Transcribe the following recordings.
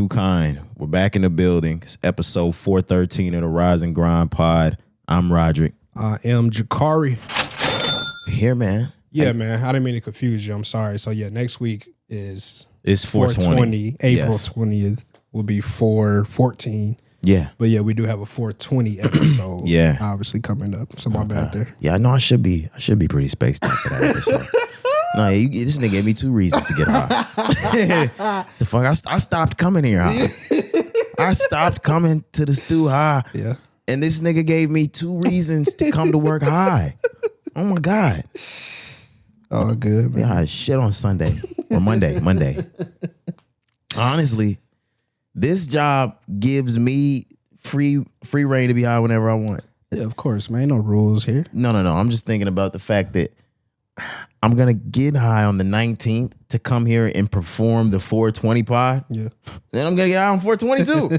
Too kind. We're back in the building. It's episode 413 of the Rise and Grind Pod. I'm Roderick. I am Cari. Here, man. Yeah, man. I didn't mean to confuse you. I'm sorry. So yeah, next week is It's 420. April 20th will be 414. Yeah. But yeah, we do have a 420 episode. Yeah. Obviously coming up. So my bad there. Yeah, I know I should be pretty spaced out for that episode. No, this nigga gave me 2 reasons to get high. The fuck, I stopped coming here high. I stopped coming to the stew high. Yeah. And this nigga gave me 2 reasons to come to work high. Oh my God. Oh, good, man. Yeah, shit on Sunday or Monday. Honestly, this job gives me free reign to be high whenever I want. Yeah, of course, man. No rules here. No. I'm just thinking about the fact that I'm going to get high on the 19th to come here and perform the 420 pod. Yeah. Then I'm going to get high on 422.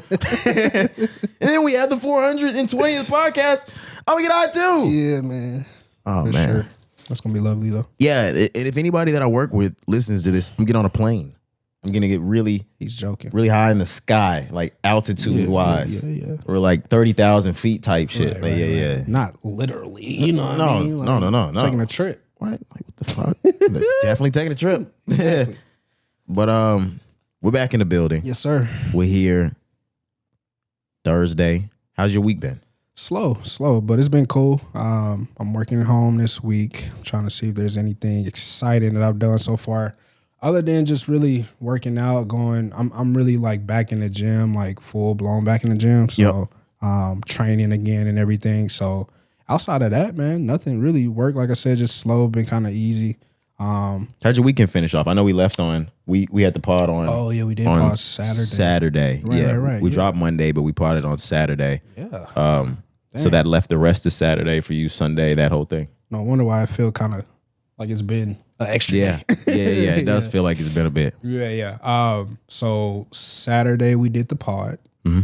And then we have the 420th podcast. I'm going to get high too. Yeah, man. Oh, For man. sure. That's going to be lovely, though. Yeah, and if anybody that I work with listens to this, I'm getting on a plane. I'm going to get really He's joking. really high in the sky, like altitude-wise. Yeah. Or like 30,000 feet type shit. Right, yeah. Not literally. You know what I mean? Like, No. Taking a trip. What? Like, what the fuck? Definitely taking a trip. Exactly. But we're back in the building. Yes, sir. We're here Thursday. How's your week been? Slow, but it's been cool. I'm working at home this week. I'm trying to see if there's anything exciting that I've done so far, other than just really working out. I'm really like back in the gym, like full blown back in the gym. So, training again and everything. So outside of that, man, nothing really worked. Like I said, just slow, been kind of easy. How'd your weekend finish off? I know we left on we had the pod on. Oh yeah, we did on pod Saturday. Right. We dropped Monday, but we podded on Saturday. Yeah. So that left the rest of Saturday for you, Sunday, that whole thing. No wonder why I feel kind of like it's been an extra day. Yeah. It does feel like it's been a bit. Yeah. So Saturday we did the pod. Mm-hmm.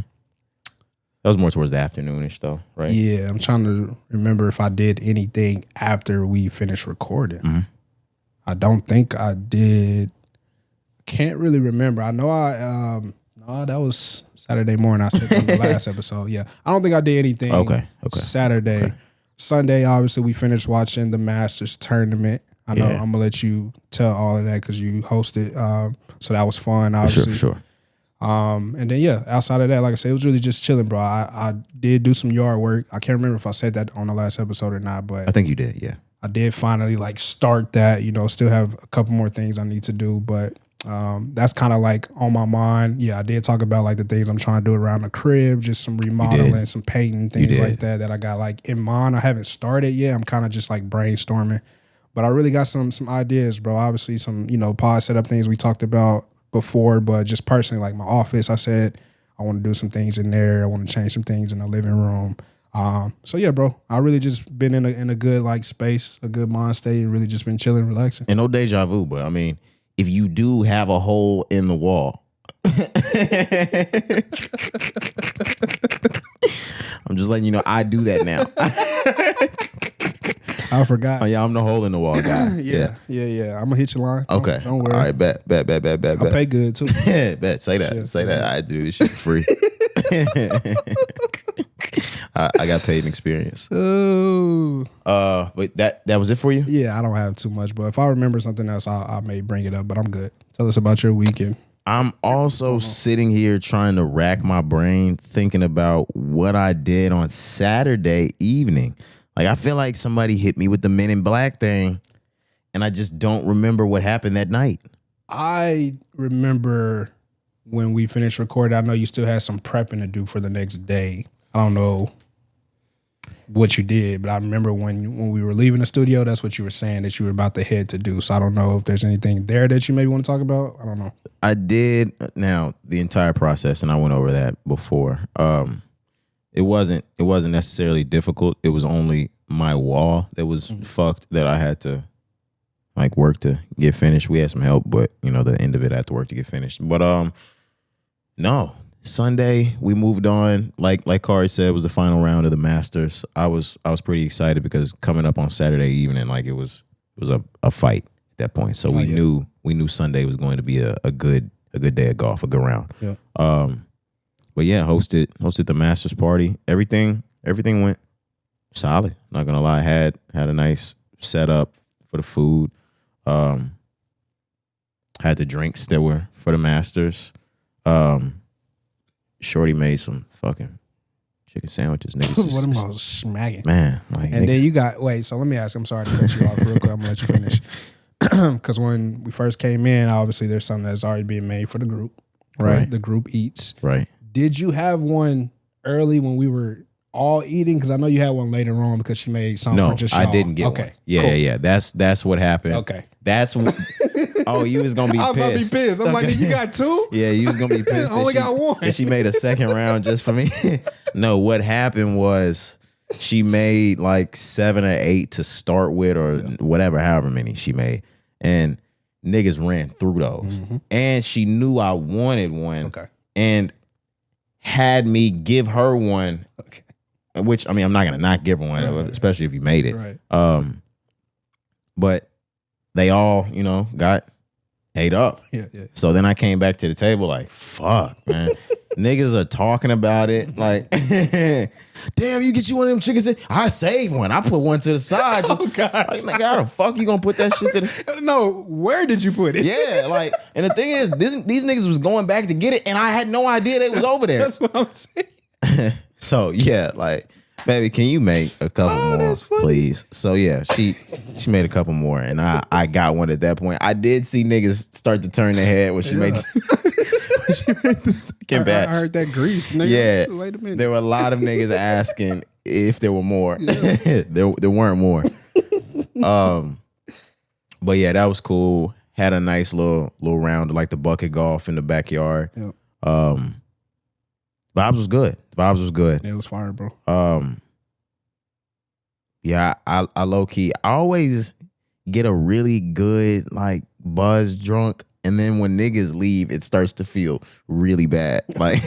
That was more towards the afternoonish though, right? Yeah, I'm trying to remember if I did anything after we finished recording. Mm-hmm. I don't think I did. Can't really remember. I know that was Saturday morning. I said on the last episode. Yeah, I don't think I did anything. Okay. Saturday, okay. Sunday. Obviously, we finished watching the Masters tournament. I know I'm gonna let you tell all of that because you hosted. So that was fun. Obviously, For sure. And then outside of that, like I said, it was really just chilling, bro. I did do some yard work. I can't remember if I said that on the last episode or not, but I think you did. Yeah. I did finally like start that. Still have a couple more things I need to do, but. That's kind of like on my mind. Yeah, I did talk about like the things I'm trying to do around the crib, just some remodeling, some painting, things like that I got like in mind. I haven't started yet. I'm kind of just like brainstorming, but I really got some ideas, bro. Obviously some, pod setup things we talked about before, but just personally like my office, I said I want to do some things in there. I want to change some things in the living room. So yeah, bro, I really just been in a good like space, a good mind state, really just been chilling, relaxing. And no deja vu, but I mean, if you do have a hole in the wall, I'm just letting you know I do that now. I forgot. Oh yeah, I'm the hole in the wall guy. Yeah. I'm gonna hit your line. Okay. Don't worry. All right, bet. I pay good too. Yeah, bet. Say that. Shit, Say that. I do this shit for free. I got paid in experience. Oh. But that was it for you? Yeah, I don't have too much, but if I remember something else, I may bring it up. But I'm good. Tell us about your weekend. I'm also sitting here trying to rack my brain, thinking about what I did on Saturday evening. Like I feel like somebody hit me with the Men in Black thing, and I just don't remember what happened that night. I remember when we finished recording. I know you still had some prepping to do for the next day. I don't know what you did, but I remember when we were leaving the studio, that's what you were saying that you were about to head to do. So I don't know if there's anything there that you maybe want to talk about. I don't know. I did now the entire process, and I went over that before. It wasn't necessarily difficult. It was only my wall that was fucked that I had to like work to get finished. We had some help, but the end of it I had to work to get finished. But no. Sunday we moved on. Like Cari said, it was the final round of the Masters. I was pretty excited because coming up on Saturday evening, like it was a fight at that point. So we knew Sunday was going to be a good day of golf, a good round. Yeah. But yeah, hosted the Masters party. Everything went solid. Not gonna lie, had a nice setup for the food. Had the drinks that were for the Masters. Shorty made some fucking chicken sandwiches. Niggas What am I smacking? Man, like, and then you got so let me ask. I'm sorry to cut you off real quick. I'm gonna let you finish. Because when we first came in, obviously there's something that's already being made for the group, right? The group eats, right? Did you have one early when we were all eating? Because I know you had one later on because she made something for just y'all. I didn't get one. Yeah, cool. Yeah. That's what happened. Okay. That's what. Oh, you was gonna be pissed. I was gonna be pissed. I'm like, you got two? Yeah, you was gonna be pissed. I only got one. And she made a second round just for me. No, what happened was she made like 7 or 8 to start with, or whatever, however many she made, and niggas ran through those. Mm-hmm. And she knew I wanted one, and had me give her one. Okay. Which, I mean, I'm not gonna not give her one, especially if you made it. Right. But they all, got ate up. Yeah. So then I came back to the table like, fuck, man. Niggas are talking about it like, damn, you get you one of them chickens. I saved one. I put one to the side. Oh, God. Like, nigga, how the fuck you gonna put that shit to the No, where did you put it? Yeah, like, and the thing is, these niggas was going back to get it, and I had no idea they was over there. That's what I'm saying. So, yeah, like, baby, can you make a couple more, please? So, yeah, she made a couple more, and I got one at that point. I did see niggas start to turn their head when she made the second batch. I heard that grease, nigga. Yeah. Wait a minute. There were a lot of niggas asking if there were more. Yeah. there weren't more. But yeah, that was cool. Had a nice little round of like the bucket golf in the backyard. Yep. Vibes was good. Yeah, it was fire, bro. Yeah, I low key, I always get a really good like buzz drunk, and then when niggas leave, it starts to feel really bad. Like,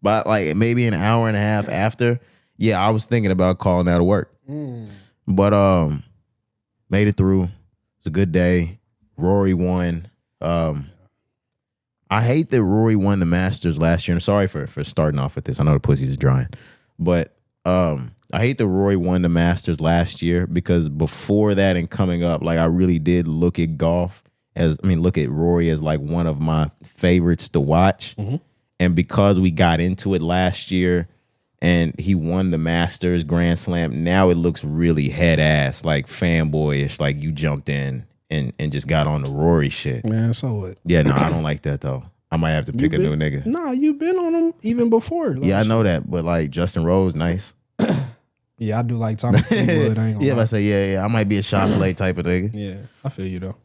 but like maybe an hour and a half after, yeah, I was thinking about calling out of work. But made it through. It was a good day. Rory won. I hate that Rory won the Masters last year. I'm sorry for starting off with this. I know the pussy's drying. But I hate that Rory won the Masters last year, because before that and coming up, like, I really did look at Rory as like one of my favorites to watch. Mm-hmm. And because we got into it last year and he won the Masters Grand Slam, now it looks really head ass, like fanboyish, like you jumped in and just got on the Rory shit. Man, so what? Yeah, no, I don't like that though. I might have to pick a new nigga. Nah, you been on him even before. Yeah, I know that, but like Justin Rose, nice. Yeah, I do like Tommy Fleetwood. Yeah, if I say yeah, I might be a shot play type of nigga. Yeah, I feel you though.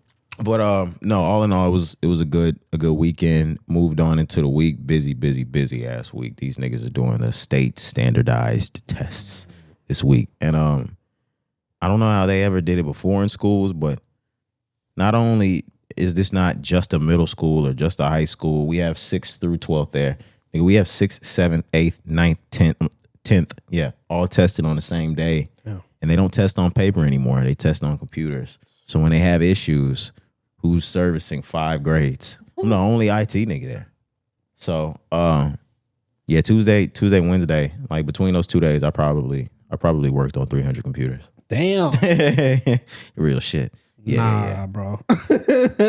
But no, all in all, it was a good weekend. Moved on into the week. Busy ass week. These niggas are doing the state standardized tests this week, and I don't know how they ever did it before in schools, but not only is this not just a middle school or just a high school, we have 6th through 12th there. Nigga, we have 6th, 7th, 8th, 9th, 10th, yeah, all tested on the same day. Yeah. And they don't test on paper anymore. They test on computers. So when they have issues, who's servicing 5 grades? I'm the only IT nigga there. So, yeah, Tuesday, Wednesday, like between those 2 days, I probably worked on 300 computers. Damn. Real shit. Yeah, bro.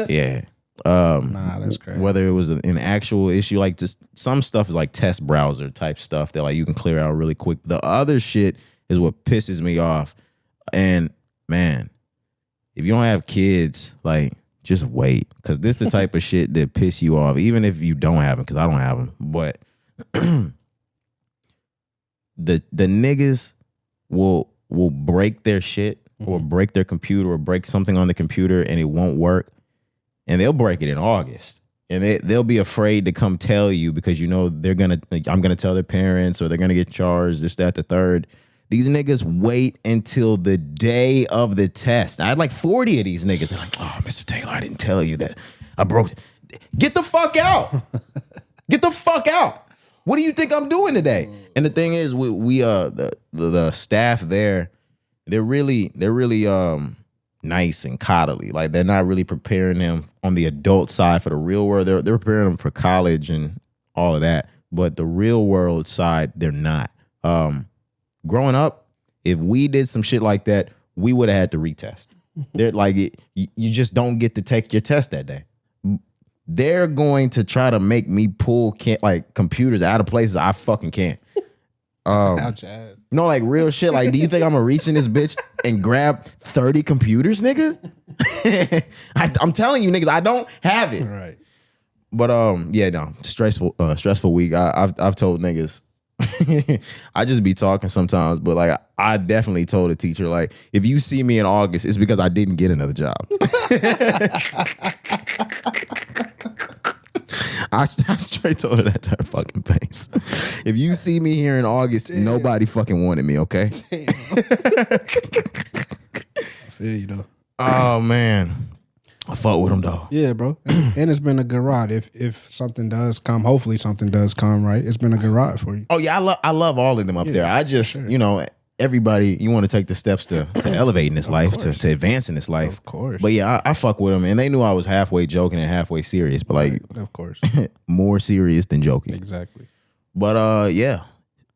Yeah. Nah, that's crazy. Whether it was an actual issue, like just some stuff is like test browser type stuff that like you can clear out really quick. The other shit is what pisses me off. And man, if you don't have kids, like just wait, because this is the type of shit that piss you off, even if you don't have them, because I don't have them. But the niggas will break their shit or break their computer or break something on the computer and it won't work. And they'll break it in August. And they'll be afraid to come tell you because, I'm going to tell their parents or they're going to get charged, this, that, the third. These niggas wait until the day of the test. I had like 40 of these niggas. They're like, oh, Mr. Taylor, I didn't tell you that I broke it. Get the fuck out. Get the fuck out. What do you think I'm doing today? And the thing is, the staff there, they're really nice and coddly. Like they're not really preparing them on the adult side for the real world. They're preparing them for college and all of that. But the real world side, they're not. Growing up, if we did some shit like that, we would have had to retest. They're like, you just don't get to take your test that day. They're going to try to make me pull like computers out of places I fucking can't. Like real shit. Like, do you think I'm gonna reach in this bitch and grab 30 computers, nigga? I'm telling you, niggas, I don't have it. Right. But stressful week. I've told niggas. I just be talking sometimes, but like I definitely told a teacher, like, if you see me in August, it's because I didn't get another job. I straight told her that to her fucking face. If you see me here in August, nobody fucking wanted me, okay? I feel you though. Oh man. I fought with him though. Yeah, bro. And it's been a good ride. If something does come, hopefully something does come, right? It's been a good ride for you. Oh yeah, I love all of them up there. I just, everybody, you want to take the steps to elevate in this life, to advance in this life. Of course. But yeah, I fuck with them, and they knew I was halfway joking and halfway serious, but like, of course, more serious than joking. Exactly. But yeah,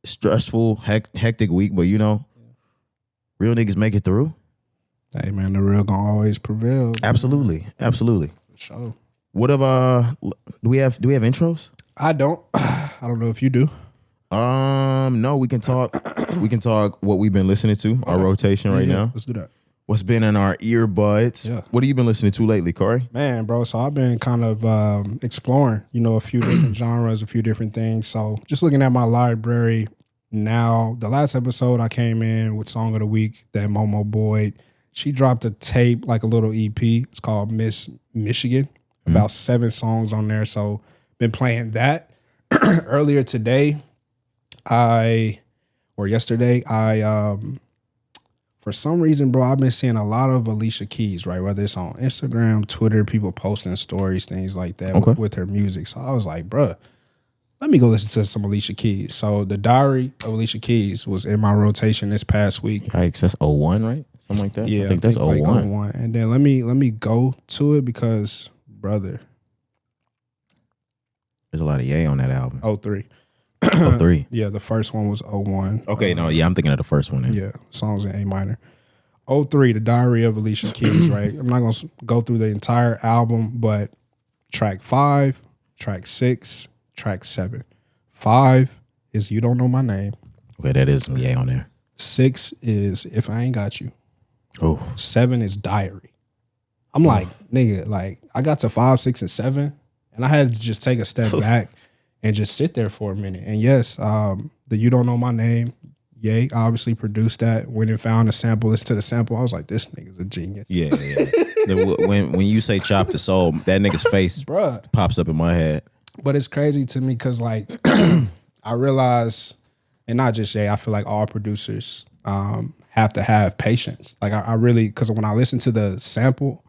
stressful, hectic week, but real niggas make it through. Hey man, the real gonna always prevail. Absolutely. For sure. What do we have intros? I don't know if you do. No, we can talk what we've been listening to, our rotation right now. Let's do that. What's been in our earbuds? Yeah. What have you been listening to lately, Cari? Man, bro, so I've been kind of exploring, a few different genres, a few different things. So just looking at my library now, the last episode I came in with Song of the Week, that Momo Boyd. She dropped a tape, like a little EP. It's called Miss Michigan. About 7 songs on there. So been playing that. Earlier today, yesterday, for some reason, bro, I've been seeing a lot of Alicia Keys, right? Whether it's on Instagram, Twitter, people posting stories, things like that with her music. So I was like, bro, let me go listen to some Alicia Keys. So the Diary of Alicia Keys was in my rotation this past week. Yikes, that's 01, right? Something like that? Yeah, I think that's 01. Like 01. And then let me go to it because, brother. There's a lot of yay on that album. 03. 03. Yeah, the first one was 01. Okay, I'm thinking of the first one then. Yeah, songs in A minor. 03, The Diary of Alicia Keys, right? I'm not going to go through the entire album, but track 5, track 6, track 7. 5 is You Don't Know My Name. Okay, that is some yay on there. 6 is If I Ain't Got You. Oh. 7 is Diary. I'm like, nigga, like I got to 5, 6, and 7, and I had to just take a step back and just sit there for a minute. And yes, the You Don't Know My Name, Ye obviously produced that. Went and found a sample, listened to the sample. I was like, this nigga's a genius. Yeah. when you say Chop the Soul, that nigga's face pops up in my head. But it's crazy to me because like I realize, and not just Ye, I feel like all producers have to have patience. Like I really, because when I listen to the sample,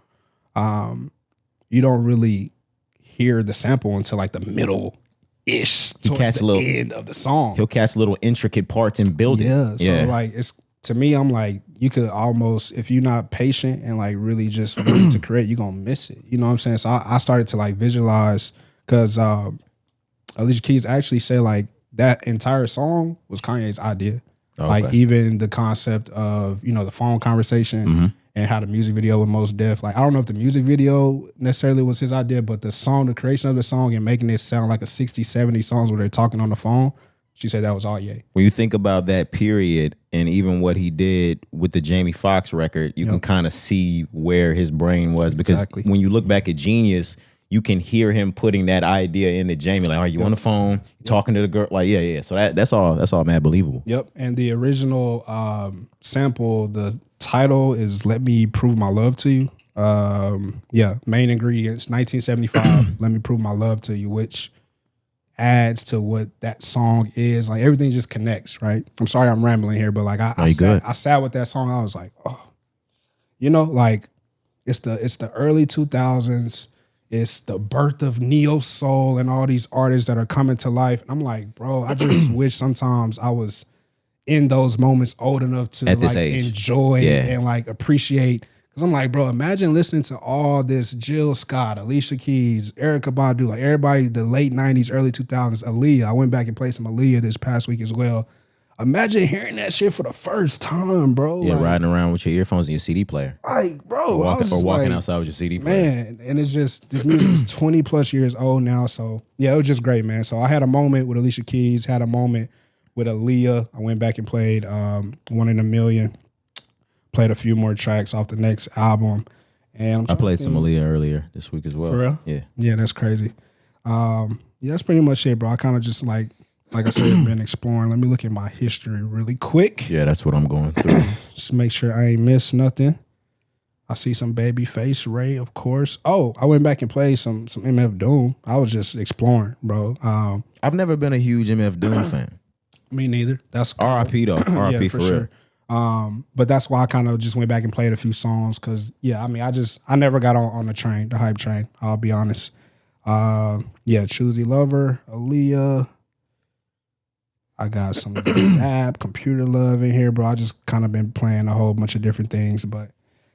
you don't really hear the sample until like the middle-ish, towards the end of the song. He'll catch little intricate parts and build it. Yeah, so like it's, to me, I'm like, you could almost, if you're not patient and like really just ready to create, you're gonna miss it. You know what I'm saying? So I started to like visualize, because Alicia Keys actually said like that entire song was Kanye's idea. Okay. Like even the concept of, the phone conversation and how the music video with Mos Def. Like I don't know if the music video necessarily was his idea, but the song, the creation of the song and making it sound like a 60s, 70s songs where they're talking on the phone, she said that was all Ye. When you think about that period and even what he did with the Jamie Foxx record, you can kind of see where his brain was, because when you look back at Genius, you can hear him putting that idea into Jamie. Like, are you on the phone talking to the girl? Like, yeah. So that's all mad believable. Yep. And the original sample, the title is "Let Me Prove My Love to You." Main ingredients, 1975. Let Me Prove My Love to You, which adds to what that song is. Like everything just connects, right? I'm sorry I'm rambling here, but like I sat with that song. I was like, oh, like it's the early 2000s. It's the birth of neo soul and all these artists that are coming to life. And I'm like, bro, I just wish sometimes I was in those moments old enough to like enjoy and like appreciate Cause I'm like, bro, imagine listening to all this Jill Scott, Alicia Keys, Erykah Badu, like everybody, the late 90s, early 2000s, Aaliyah. I went back and played some Aaliyah this past week as well. Imagine hearing that shit for the first time, bro. Yeah, like, riding around with your earphones and your CD player. Like, bro, Or I was just walking like, outside with your CD player. Man, and it's just, this music is 20 plus years old now. So, yeah, it was just great, man. So I had a moment with Alicia Keys, had a moment with Aaliyah. I went back and played One in a Million. Played a few more tracks off the next album. And I played some Aaliyah earlier this week as well. For real? Yeah. Yeah, that's crazy. Yeah, that's pretty much it, bro. I kind of just like I said, been exploring. Let me look at my history really quick. Yeah, that's what I'm going through. Just make sure I ain't missed nothing. I see some Babyface, Ray, of course. Oh, I went back and played some MF Doom. I was just exploring, bro. I've never been a huge MF Doom fan. Me neither. That's R.I.P. though. R.I.P. yeah, for real. Sure. But that's why I kind of just went back and played a few songs because, yeah, I mean, I never got on the train, the hype train, I'll be honest. Yeah, Choosy Lover, Aaliyah. I got some Zap, Computer Love in here, bro. I just kind of been playing a whole bunch of different things. But,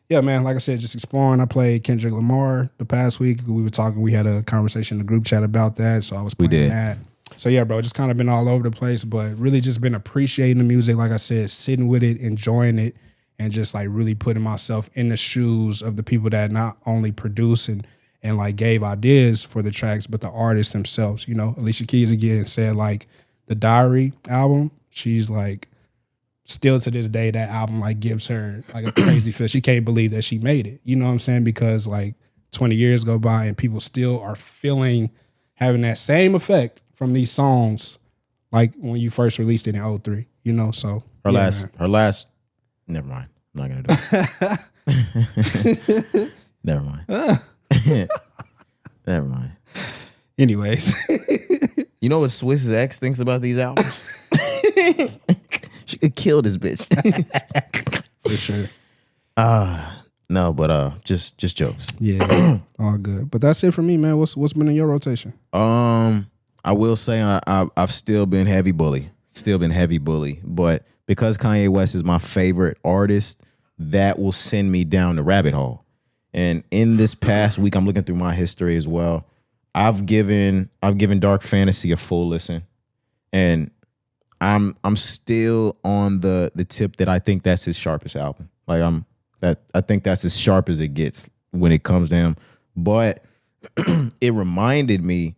yeah, man, like I said, just exploring. I played Kendrick Lamar the past week. We had a conversation in the group chat about that, so I was playing that. So, yeah, bro, just kind of been all over the place, but really just been appreciating the music, like I said, sitting with it, enjoying it, and just, like, really putting myself in the shoes of the people that not only produce and like, gave ideas for the tracks, but the artists themselves. You know, Alicia Keys, again, said, like, the Diary album, she's, like, still to this day, that album, like, gives her, like, a crazy feel. She can't believe that she made it. You know what I'm saying? Because, like, 20 years go by and people still are having that same effect from these songs, like when you first released it in 2003, you know. So her last. Never mind. I'm not gonna do it. Never mind. Never mind. Anyways, you know what Swiss X thinks about these albums? She could kill this bitch. For sure. No, but just jokes. Yeah, all good. But that's it for me, man. What's been in your rotation? I will say I've still been heavy bully. But because Kanye West is my favorite artist, that will send me down the rabbit hole. And in this past week, I'm looking through my history as well. I've given Dark Fantasy a full listen, and I'm still on the tip that I think that's his sharpest album. Like I think that's as sharp as it gets when it comes down. But it reminded me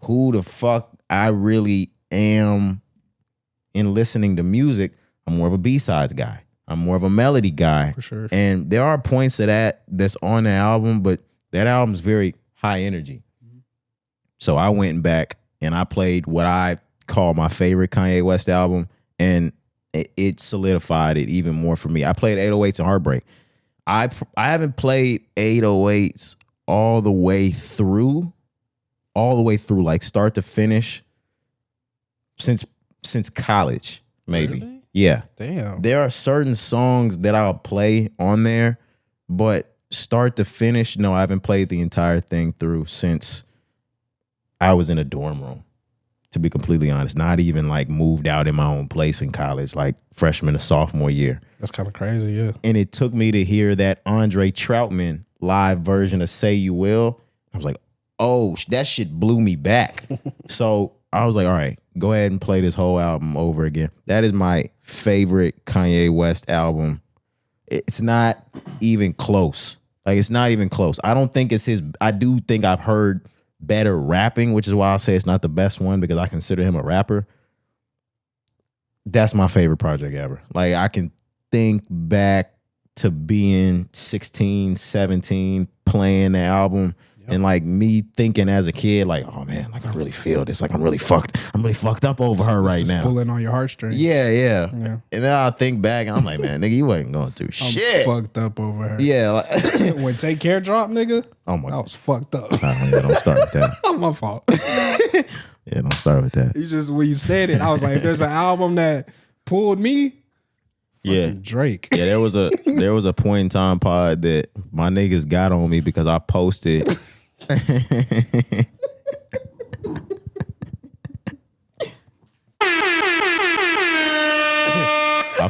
who the fuck I really am in listening to music. I'm more of a B-sides guy. I'm more of a melody guy. For sure. And there are points of that's on the album, but that album's very high energy. So I went back and I played what I call my favorite Kanye West album, and it solidified it even more for me. I played 808s and Heartbreak. I haven't played 808s all the way through, like start to finish, since college, maybe. Really? Yeah. Damn. There are certain songs that I'll play on there, but start to finish, no, I haven't played the entire thing through since I was in a dorm room, to be completely honest. Not even like moved out in my own place in college, like freshman to sophomore year. That's kind of crazy, yeah. And it took me to hear that Andre Troutman live version of Say You Will. I was like, oh, that shit blew me back. So I was like, all right, go ahead and play this whole album over again. That is my favorite Kanye West album. It's not even close. Like, it's not even close. I don't think it's his. I do think I've heard better rapping, which is why I'll say it's not the best one, because I consider him a rapper. That's my favorite project ever. Like, I can think back to being 16, 17, playing the album. And like me thinking as a kid, like, oh man, like I really feel this. Like I'm really fucked up over her right now. Pulling on your heartstrings. Yeah. And then I think back and I'm like, man, nigga, you wasn't going through shit. Fucked up over her. Yeah. Like, when Take Care dropped, nigga, oh my God. I was fucked up. Don't start with that. My fault. Yeah, don't start with that. You just, when you said it, I was like, if there's an album that pulled me, Drake. Yeah, there was a point in time, pod, that my niggas got on me because I posted. I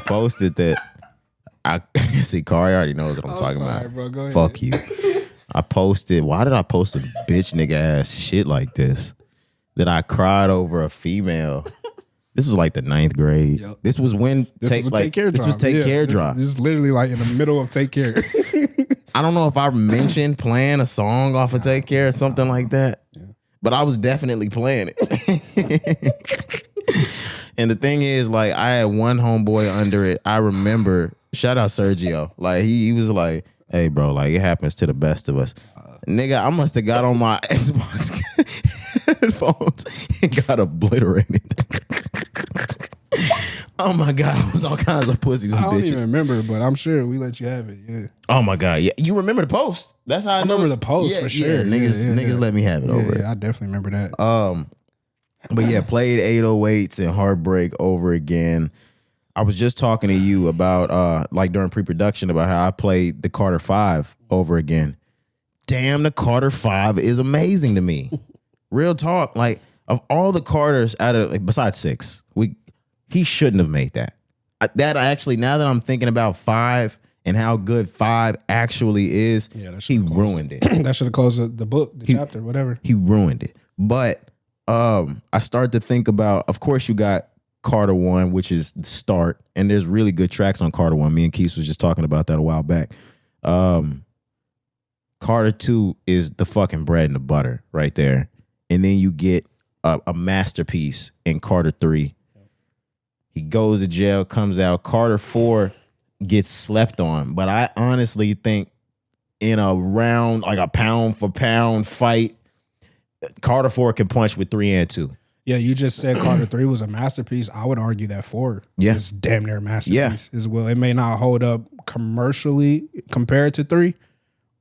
posted that I see Cari already knows what I'm talking about. Bro, go ahead. Fuck you. I posted. Why did I post a bitch nigga ass shit like this? That I cried over a female. This was like the 9th grade. Yep. This was when Take Care This was Take Care drop. This is literally like in the middle of Take Care. I don't know if I mentioned playing a song off of Take Care or something like that, but I was definitely playing it. And the thing is, like, I had one homeboy under it. I remember, shout out Sergio. Like, he was like, hey, bro, like, it happens to the best of us. Nigga, I must have got on my Xbox headphones and got obliterated. Oh my God, it was all kinds of pussies and bitches. I don't even remember, but I'm sure we let you have it. Yeah. Oh my God, yeah. You remember the post? That's how I know. remember the post for sure. Yeah, niggas let me have it over it. Yeah, I definitely remember that. But yeah, played 808s and Heartbreak over again. I was just talking to you about like during pre-production about how I played the Carter 5 over again. Damn, the Carter 5 is amazing to me. Real talk. Like, of all the Carters out of, like, besides 6, he shouldn't have made that. Actually, now that I'm thinking about 5 and how good 5 actually is, he ruined it. That should have closed the book, the chapter, whatever. He ruined it. But I start to think about, of course, you got Carter 1, which is the start, and there's really good tracks on Carter 1. Me and Keith was just talking about that a while back. Carter 2 is the fucking bread and the butter right there. And then you get a masterpiece in Carter 3. He goes to jail, comes out. Carter 4 gets slept on. But I honestly think in a round, like a pound for pound fight, Carter 4 can punch with 3 and 2. Yeah, you just said Carter 3 was a masterpiece. I would argue that 4 is damn near a masterpiece as well. It may not hold up commercially compared to 3,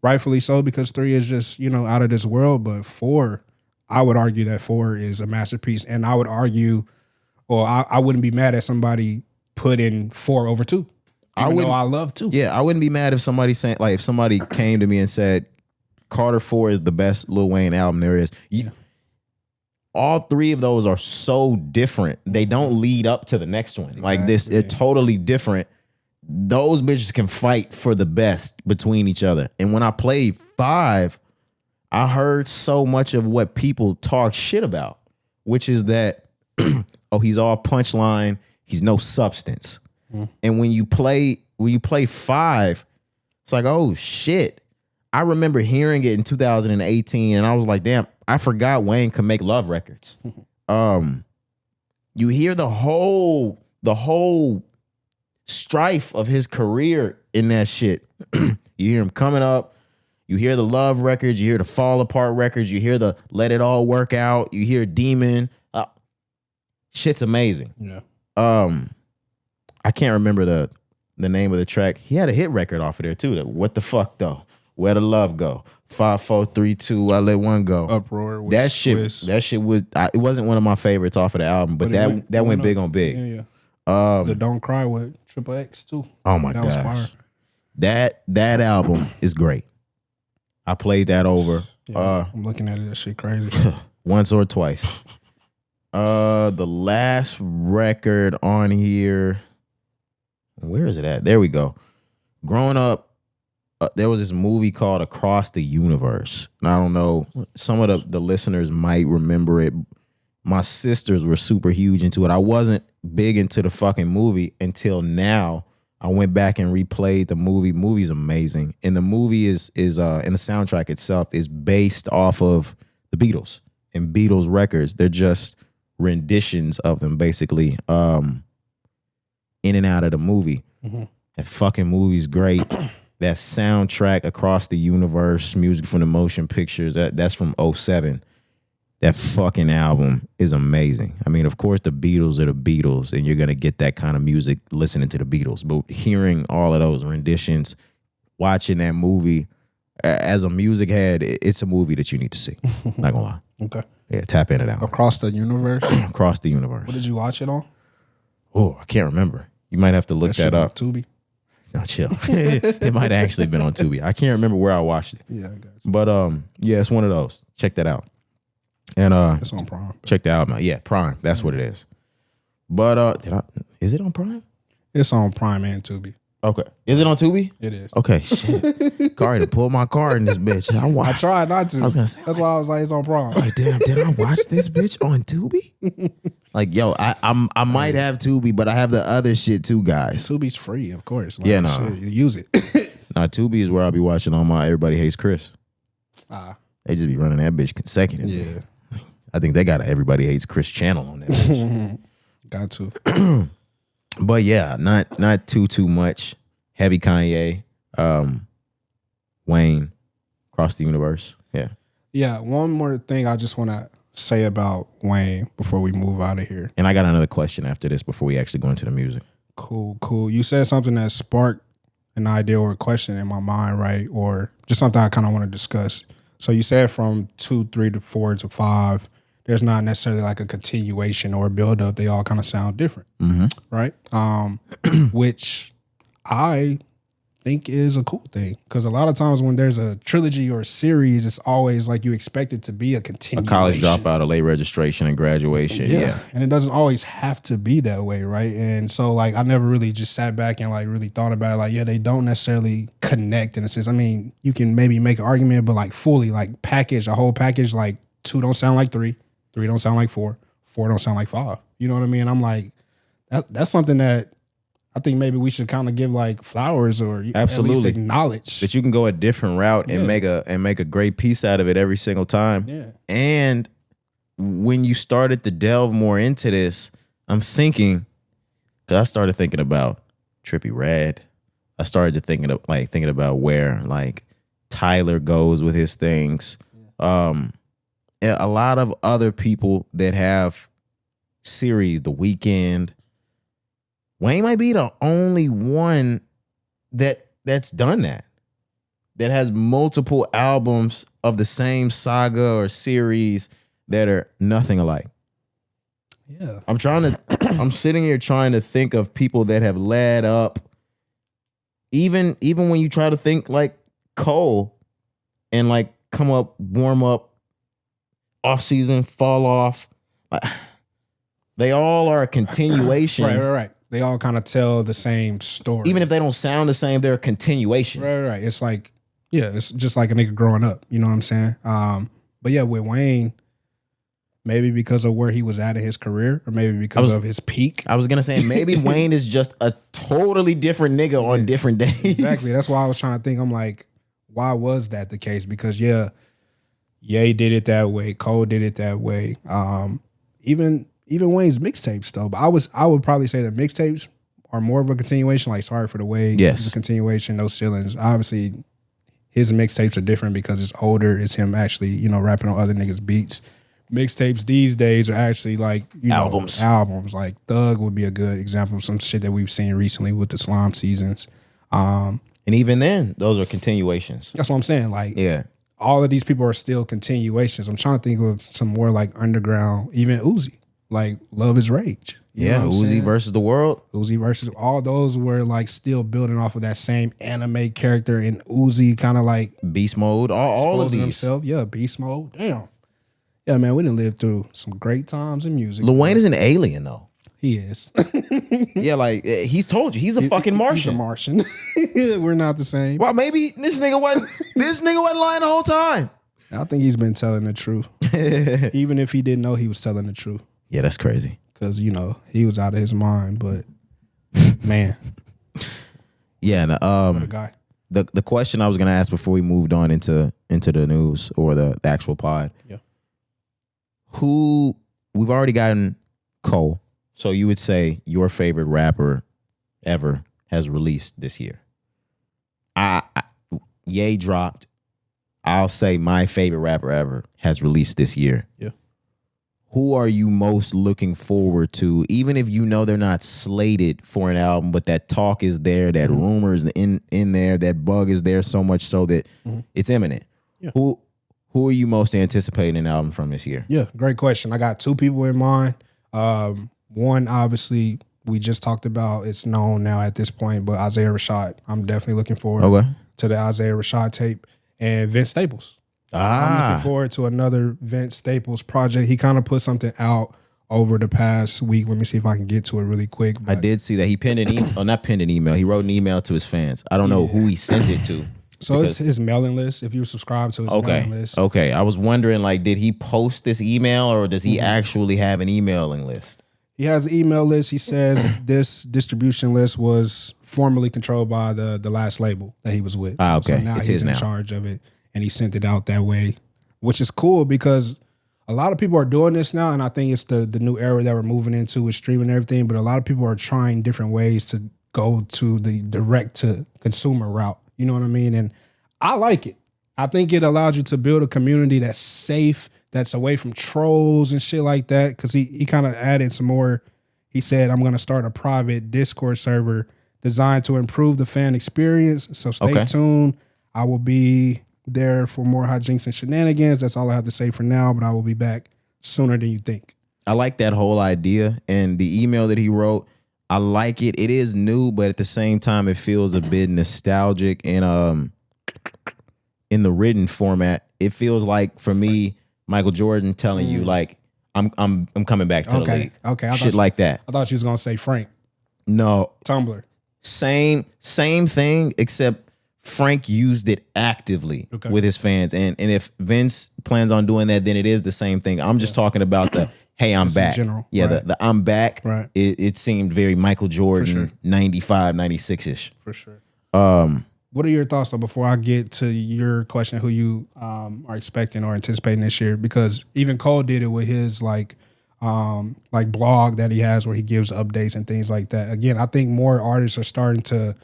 rightfully so, because 3 is just, out of this world. But 4, I would argue that 4 is a masterpiece. And I would argue, or I wouldn't be mad at somebody putting 4 over 2. I love 2. Yeah, I wouldn't be mad if somebody if somebody came to me and said Carter 4 is the best Lil Wayne album there is. All 3 of those are so different. They don't lead up to the next one. Exactly. Like this, it's totally different. Those bitches can fight for the best between each other. And when I played 5, I heard so much of what people talk shit about, which is that, he's all punchline. He's no substance. And when you play 5, it's like, oh shit. I remember hearing it in 2018 and I was like, damn, I forgot Wayne could make love records. You hear the whole strife of his career in that shit. You hear him coming up, you hear the love records, you hear the fall apart records, you hear the let it all work out, you hear Demon. Shit's amazing. Yeah. I can't remember the name of the track. He had a hit record off of there too. What the fuck though? Where the love go? 5, 4, 3, 2. I let one go. Uproar. That shit was. It wasn't one of my favorites off of the album, but that went big on big. Yeah. The Don't Cry with Triple X too. Oh my gosh, was fire. That album is great. I played that over. Yeah, I'm looking at it. That shit crazy. Once or twice. The last record on here. Where is it at? There we go. Growing up, there was this movie called Across the Universe. And I don't know, some of the listeners might remember it. My sisters were super huge into it. I wasn't big into the fucking movie until now. I went back and replayed the movie. Movie's amazing. And the movie is and the soundtrack itself is based off of the Beatles and Beatles records. They're just renditions of them, basically, in and out of the movie. Mm-hmm. That fucking movie's great. That soundtrack, Across the Universe, music from the motion pictures, that's from 2007. That fucking album is amazing. I mean, of course, the Beatles are the Beatles, and you're going to get that kind of music listening to the Beatles. But hearing all of those renditions, watching that movie, as a music head, it's a movie that you need to see. Not gonna lie. Okay. Yeah, tap into that one. Across the Universe? Across the Universe. What did you watch it on? Oh, I can't remember. You might have to look that up. Tubi? No, chill. It might have actually been on Tubi. I can't remember where I watched it. Yeah, I got you. But yeah, it's one of those. Check that out. And it's on Prime. Check the album out. Yeah, Prime. That's what it is. But is it on Prime? It's on Prime and Tubi. Okay. Is it on Tubi? It is. Okay, shit. Cari to pull my card in this bitch. I tried not to. I was gonna say, that's why I was like, it's on Prime. Like, damn, did I watch this bitch on Tubi? Like, yo, I might have Tubi, but I have the other shit too, guys. Tubi's free, of course. Like, Yeah, no. shit, you use it. Nah, Tubi is where I'll be watching all my Everybody Hates Chris. They just be running that bitch consecutively. Yeah. I think they got an Everybody Hates Chris channel on that bitch. Got to. But yeah, not too much. Heavy Kanye, Wayne, Across the Universe. Yeah. Yeah, one more thing I just want to say about Wayne before we move out of here. And I got another question after this before we actually go into the music. Cool. You said something that sparked an idea or a question in my mind, right? Or just something I kind of want to discuss. So you said from 2, 3 to 4 to 5, there's not necessarily like a continuation or a build up. They all kind of sound different, right? Which I think is a cool thing, because a lot of times when there's a trilogy or a series, it's always like you expect it to be a continuation. A college dropout, a late registration, and graduation. Yeah. And it doesn't always have to be that way, right? And so like I never really just sat back and like really thought about it. Like, yeah, they don't necessarily connect in a sense. I mean, you can maybe make an argument, but like fully like a whole package, like 2 don't sound like 3, 3 don't sound like 4, 4 don't sound like 5. You know what I mean? I'm like, that's something that I think maybe we should kind of give like flowers or absolutely at least acknowledge that you can go a different route and make a great piece out of it every single time. Yeah. And when you started to delve more into this, I'm thinking, because I started thinking about Trippie Redd. I started to thinking about where like Tyler goes with his things. A lot of other people that have series, The Weeknd. Wayne might be the only one that's done that has multiple albums of the same saga or series that are nothing alike. Yeah. I'm sitting here trying to think of people that have led up. Even when you try to think like Cole and like come up, warm up, off season, fall off. They all are a continuation. Right. They all kind of tell the same story. Even if they don't sound the same, they're a continuation. Right. It's like, yeah, it's just like a nigga growing up. You know what I'm saying? But yeah, with Wayne, maybe because of where he was at in his career, or maybe because of his peak. I was going to say, maybe Wayne is just a totally different nigga on different days. Exactly. That's why I was trying to think. I'm like, why was that the case? Because yeah, Ye did it that way. Cole did it that way. Even Wayne's mixtapes though. But I would probably say that mixtapes are more of a continuation. Like Sorry for the Wait. Yes. It's a continuation. No Ceilings. Obviously, his mixtapes are different because it's older. It's him actually, rapping on other niggas' beats. Mixtapes these days are actually like, albums. Like Thug would be a good example of some shit that we've seen recently with the Slime Seasons. And even then, those are continuations. That's what I'm saying. Like, yeah. All of these people are still continuations. I'm trying to think of some more like underground, even Uzi. Like Love Is Rage. You know Uzi versus the World. Uzi versus all those were like still building off of that same anime character, and Uzi kind of like Beast Mode. All of these. Himself. Yeah, Beast Mode. Damn. Yeah, man, we done lived through some great times in music. Lil Wayne is an alien though. He is. Yeah, like he's told you he's a fucking Martian. He's a Martian. We're not the same. Well, maybe this nigga wasn't lying the whole time. I think he's been telling the truth. Even if he didn't know he was telling the truth. Yeah, that's crazy. Because, he was out of his mind, but man. Yeah, and, what a guy. The question I was gonna ask before we moved on into the news or the actual pod. Yeah. We've already gotten Cole. So you would say your favorite rapper ever has released this year. Ye dropped. I'll say my favorite rapper ever has released this year. Yeah. Who are you most looking forward to, even if you know they're not slated for an album, but that talk is there, that rumor is in there, that bug is there so much so that it's imminent? Yeah. Who are you most anticipating an album from this year? Yeah, great question. I got 2 people in mind. One, obviously, we just talked about, it's known now at this point, but Isaiah Rashad. I'm definitely looking forward to the Isaiah Rashad tape. And Vince Staples. I'm looking forward to another Vince Staples project. He kind of put something out over the past week. Let me see if I can get to it really quick. I did see that he penned an email. Not penned an email. He wrote an email to his fans. I don't know who he sent it to. So it's his mailing list. If you subscribe to his mailing list. Okay. I was wondering, like, did he post this email or does he actually have an emailing list? He has an email list. He says this distribution list was formerly controlled by the last label that he was with. Okay. So now he's in charge of it, and he sent it out that way, which is cool because a lot of people are doing this now, and I think it's the new era that we're moving into with streaming and everything, but a lot of people are trying different ways to go to the direct-to-consumer route. You know what I mean? And I like it. I think it allows you to build a community that's safe, that's away from trolls and shit like that, because he kind of added some more. He said, I'm going to start a private Discord server designed to improve the fan experience, so stay tuned. I will be there for more hijinks and shenanigans. That's all I have to say for now, but I will be back sooner than you think. I like that whole idea, and the email that he wrote, I like it. It is new, but at the same time, it feels a bit nostalgic and in the written format. It feels like, for me, Michael Jordan telling you, like, I'm coming back to the league. Okay. Shit like that. I thought you was gonna say Frank. No. Tumblr. Same thing, except Frank used it actively with his fans. And if Vince plans on doing that, then it is the same thing. I'm just talking about the, hey, I'm back. In general. Yeah, right. the I'm back. Right. It seemed very Michael Jordan, 95, 96-ish. For sure. What are your thoughts, though, before I get to your question, who you are expecting or anticipating this year? Because even Cole did it with his like blog that he has where he gives updates and things like that. Again, I think more artists are starting to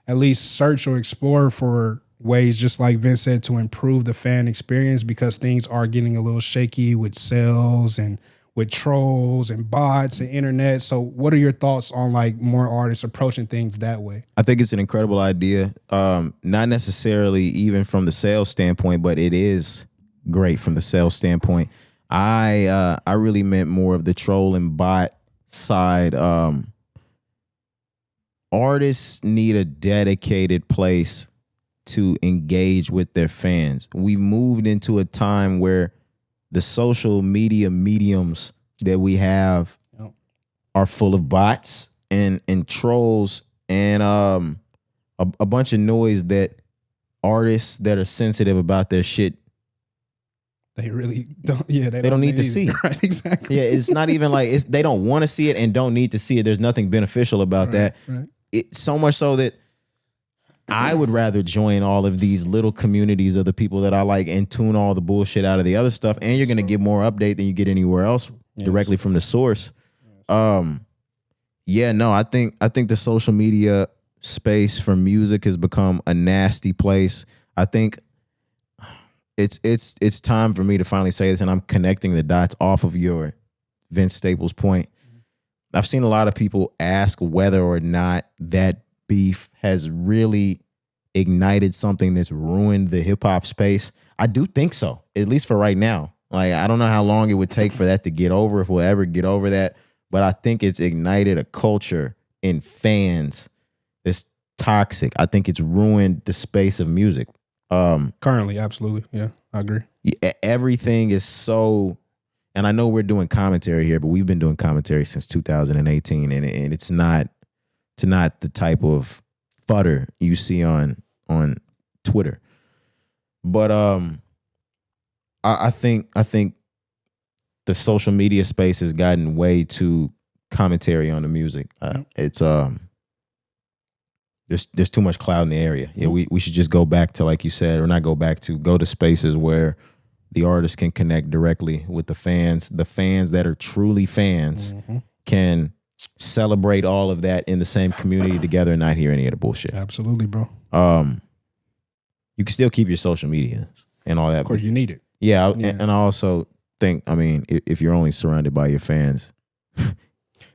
at least search or explore for ways, just like Vince said, to improve the fan experience, because things are getting a little shaky with sales and with trolls and bots and internet. So what are your thoughts on like more artists approaching things that way? I think it's an incredible idea. Not necessarily even from the sales standpoint, but it is great from the sales standpoint. I really meant more of the troll and bot side. Artists need a dedicated place to engage with their fans. We moved into a time where the social media mediums that we have are full of bots and trolls and a bunch of noise that artists that are sensitive about their shit, they really don't. Yeah, they don't need to see. Right, exactly. Yeah, it's not even like they don't want to see it and don't need to see it. There's nothing beneficial about that. Right. It's so much so that I would rather join all of these little communities of the people that I like and tune all the bullshit out of the other stuff. And you're going to get more update than you get anywhere else directly from the source. I think the social media space for music has become a nasty place. I think it's time for me to finally say this, and I'm connecting the dots off of your Vince Staples point. I've seen a lot of people ask whether or not that beef has really ignited something that's ruined the hip hop space. I do think so, at least for right now. Like, I don't know how long it would take for that to get over, if we'll ever get over that, but I think it's ignited a culture in fans that's toxic. I think it's ruined the space of music. Currently, absolutely. Yeah, I agree. Everything is so, and I know we're doing commentary here, but we've been doing commentary since 2018, and it's not the type of fodder you see on Twitter. But I think the social media space has gotten way too commentary on the music. It's there's too much cloud in the area. Yeah, we should just go back to, like you said, or not go back to, go to spaces where the artist can connect directly with the fans. The fans that are truly fans can celebrate all of that in the same community together and not hear any of the bullshit. Absolutely, bro. You can still keep your social media and all that. Of course, you need it. Yeah. And I also think, I mean, if you're only surrounded by your fans,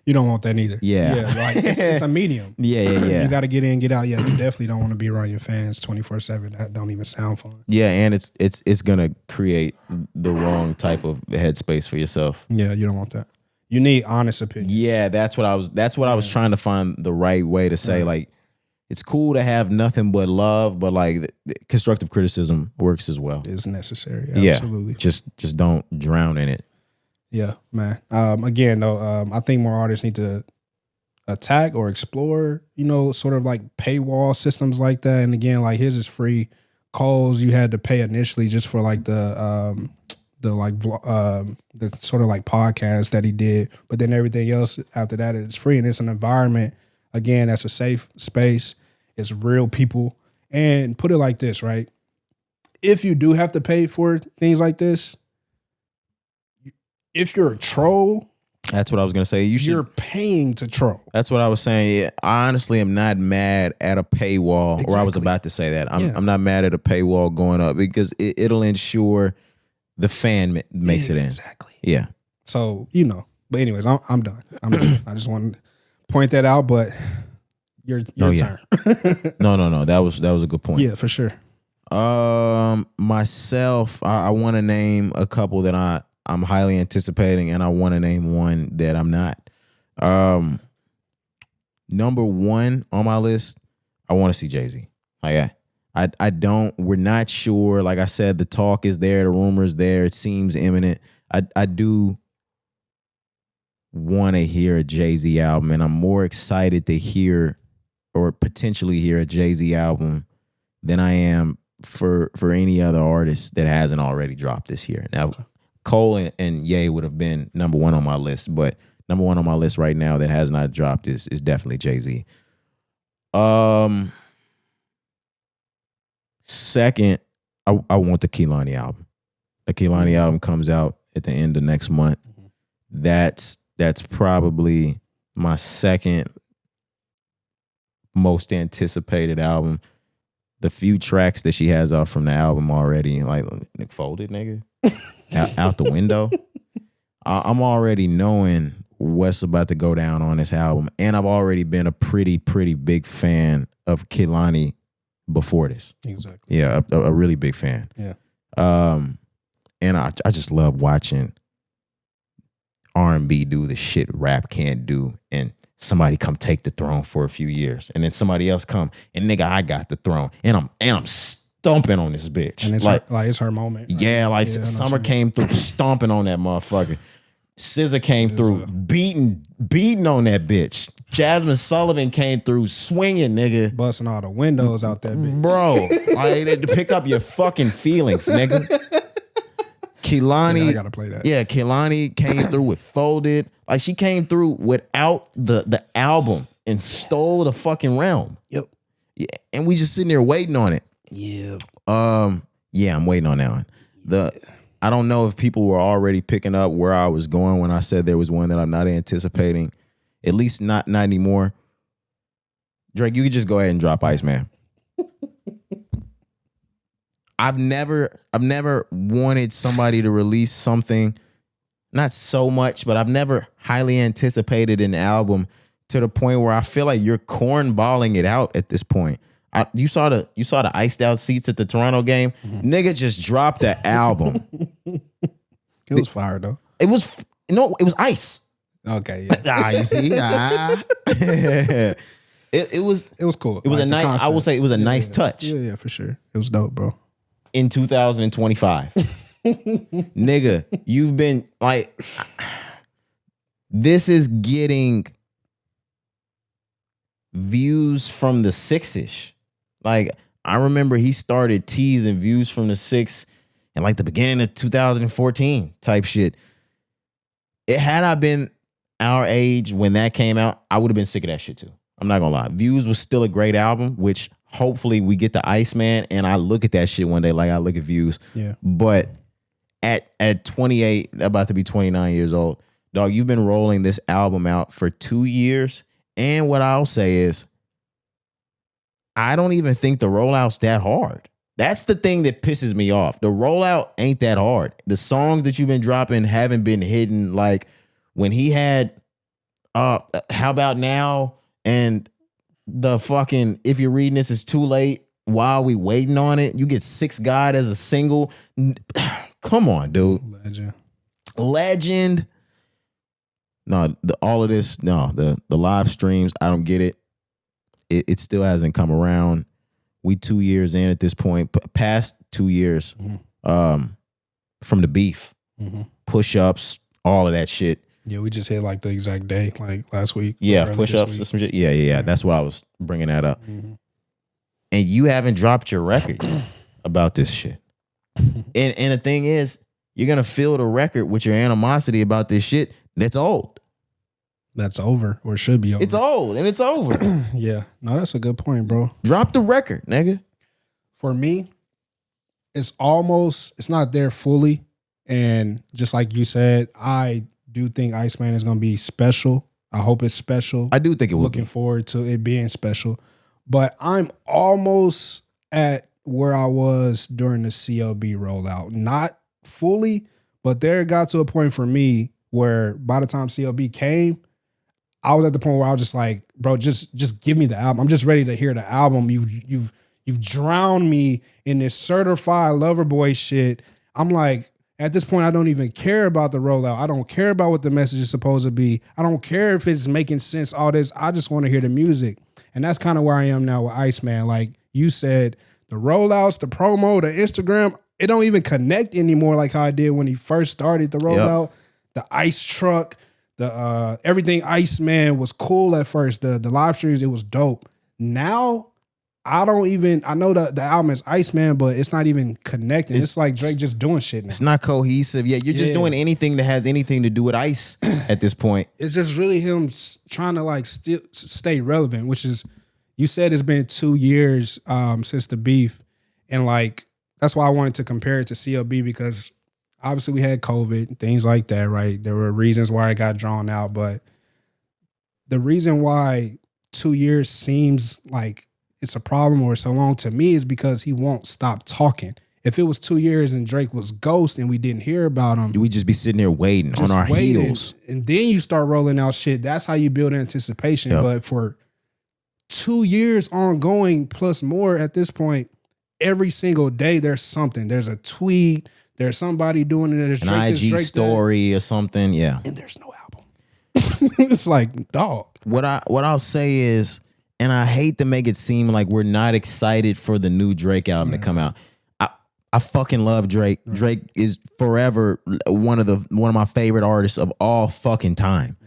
you don't want that either. Yeah. Like it's a medium. Yeah. You got to get in, get out. Yeah, you definitely don't want to be around your fans 24/7. That don't even sound fun. Yeah, and it's gonna create the wrong type of headspace for yourself. Yeah, you don't want that. You need honest opinions. Yeah, that's what I was trying to find the right way to say. Like, it's cool to have nothing but love, but like constructive criticism works as well. It's necessary. Absolutely. Yeah, just don't drown in it. Yeah, man. Again, though, I think more artists need to attack or explore, sort of like paywall systems like that. And again, like his is free. Cole's you had to pay initially just for like the sort of like podcast that he did, but then everything else after that is free, and it's an environment again that's a safe space. It's real people, and put it like this, right? If you do have to pay for things like this, if you're a troll, that's what I was gonna say. You're paying to troll. That's what I was saying. I honestly am not mad at a paywall, exactly. Or I was about to say that. I'm not mad at a paywall going up because it'll ensure the fan makes it in. Exactly. Yeah. So, but anyways, I'm done. I just wanted to point that out, but your turn. No. That was a good point. Yeah, for sure. Myself, I want to name a couple that I'm highly anticipating, and I want to name one that I'm not. Number one on my list, I want to see Jay-Z. We're not sure. Like I said, the talk is there, the rumors there. It seems imminent. I do want to hear a Jay-Z album, and I'm more excited to hear or potentially hear a Jay-Z album than I am for any other artist that hasn't already dropped this year. Now, Cole and Ye would have been number one on my list, but number one on my list right now that has not dropped is definitely Jay-Z. Second, I want the Kehlani album. The Kehlani album comes out at the end of next month. That's probably my second most anticipated album. The few tracks that she has out from the album already, like Nick Folded, nigga, out the window. I'm already knowing what's about to go down on this album, and I've already been a pretty big fan of Kehlani before this. Exactly. Yeah, a really big fan. Yeah. And I just love watching R&B do the shit rap can't do, and somebody come take the throne for a few years, and then somebody else come and nigga, I got the throne, and I'm stomping on this bitch. And it's it's her moment. Right? Yeah, Summer came through stomping on that motherfucker. SZA came through beating on that bitch. Jasmine Sullivan came through swinging, nigga, busting all the windows out that bitch, bro. I had to pick up your fucking feelings, nigga. Kehlani, I gotta play that. Yeah, Kehlani came through with Folded. Like she came through without the album and stole the fucking realm. Yep. Yeah, and we just sitting there waiting on it. Yeah. Yeah, I'm waiting on that one. I don't know if people were already picking up where I was going when I said there was one that I'm not anticipating. At least not anymore. Drake, you could just go ahead and drop Iceman. I've never wanted somebody to release something, not so much, but I've never highly anticipated an album to the point where I feel like you're cornballing it out at this point. You saw the iced out seats at the Toronto game. Mm-hmm. Nigga just dropped the album. It was fire though. It was ice. Okay, yeah. You see? It was cool. It was a nice concept. I will say it was a nice touch. Yeah, for sure. It was dope, bro. In 2025. Nigga, you've been like, this is getting views from the 6-ish. Like, I remember he started teasing views from the 6 in like the beginning of 2014 type shit. Had I been our age when that came out, I would have been sick of that shit too. I'm not gonna lie. Views was still a great album, which hopefully we get the Iceman, and I look at that shit one day like I look at Views. Yeah. But at 28, about to be 29 years old, dog, you've been rolling this album out for 2 years. And what I'll say is, I don't even think the rollout's that hard. That's the thing that pisses me off. The rollout ain't that hard. The songs that you've been dropping haven't been hidden. Like when he had How About Now and the fucking If You're Reading This It's Too Late, While We Waiting on It, you get 6 God as a single. Come on, dude. Legend. No, all of this, no, the live streams, I don't get it. It still hasn't come around. We 2 years in at this point, past 2 years from the beef. Mm-hmm. Push-ups, all of that shit. Yeah, we just hit like the exact day, like last week. Yeah, push-ups or some shit. Yeah. That's why I was bringing that up. Mm-hmm. And you haven't dropped your record about this shit. And the thing is, you're going to fill the record with your animosity about this shit that's old. That's over, or should be over. It's old, and it's over. Yeah. No, that's a good point, bro. Drop the record, nigga. For me, it's not there fully. And just like you said, I do think Iceman is going to be special. I hope it's special. I do think it will. Looking forward to it being special. But I'm almost at where I was during the CLB rollout. Not fully, but there it got to a point for me where by the time CLB came, I was at the point where I was just like, bro, just give me the album. I'm just ready to hear the album. You've drowned me in this certified lover boy shit. I'm like, at this point, I don't even care about the rollout. I don't care about what the message is supposed to be. I don't care if it's making sense, all this. I just want to hear the music. And that's kind of where I am now with Iceman. Like you said, the rollouts, the promo, the Instagram, it don't even connect anymore like how I did when he first started the rollout. Yep. The ice truck, the everything Iceman was cool at first. The live streams, it was dope. Now, I know the album is Iceman, but it's not even connecting. It's like Drake just doing shit now. It's not cohesive. Yeah, you're just doing anything that has anything to do with ice at this point. It's just really him trying to like still stay relevant, which is, you said it's been 2 years since the beef. And like, that's why I wanted to compare it to CLB, because obviously we had COVID, things like that, right? There were reasons why it got drawn out, but the reason why 2 years seems like it's a problem or so long to me is because he won't stop talking. If it was 2 years and Drake was ghost and we didn't hear about him, we'd just be sitting there waiting on our heels. And then you start rolling out shit. That's how you build anticipation. Yep. But for 2 years ongoing plus more at this point, every single day there's something. There's a tweet. There's somebody doing it. There's an IG story or something. Yeah. And there's no album. It's like, dog. What I'll say is, and I hate to make it seem like we're not excited for the new Drake album to come out. I fucking love Drake. Right. Drake is forever one of my favorite artists of all fucking time.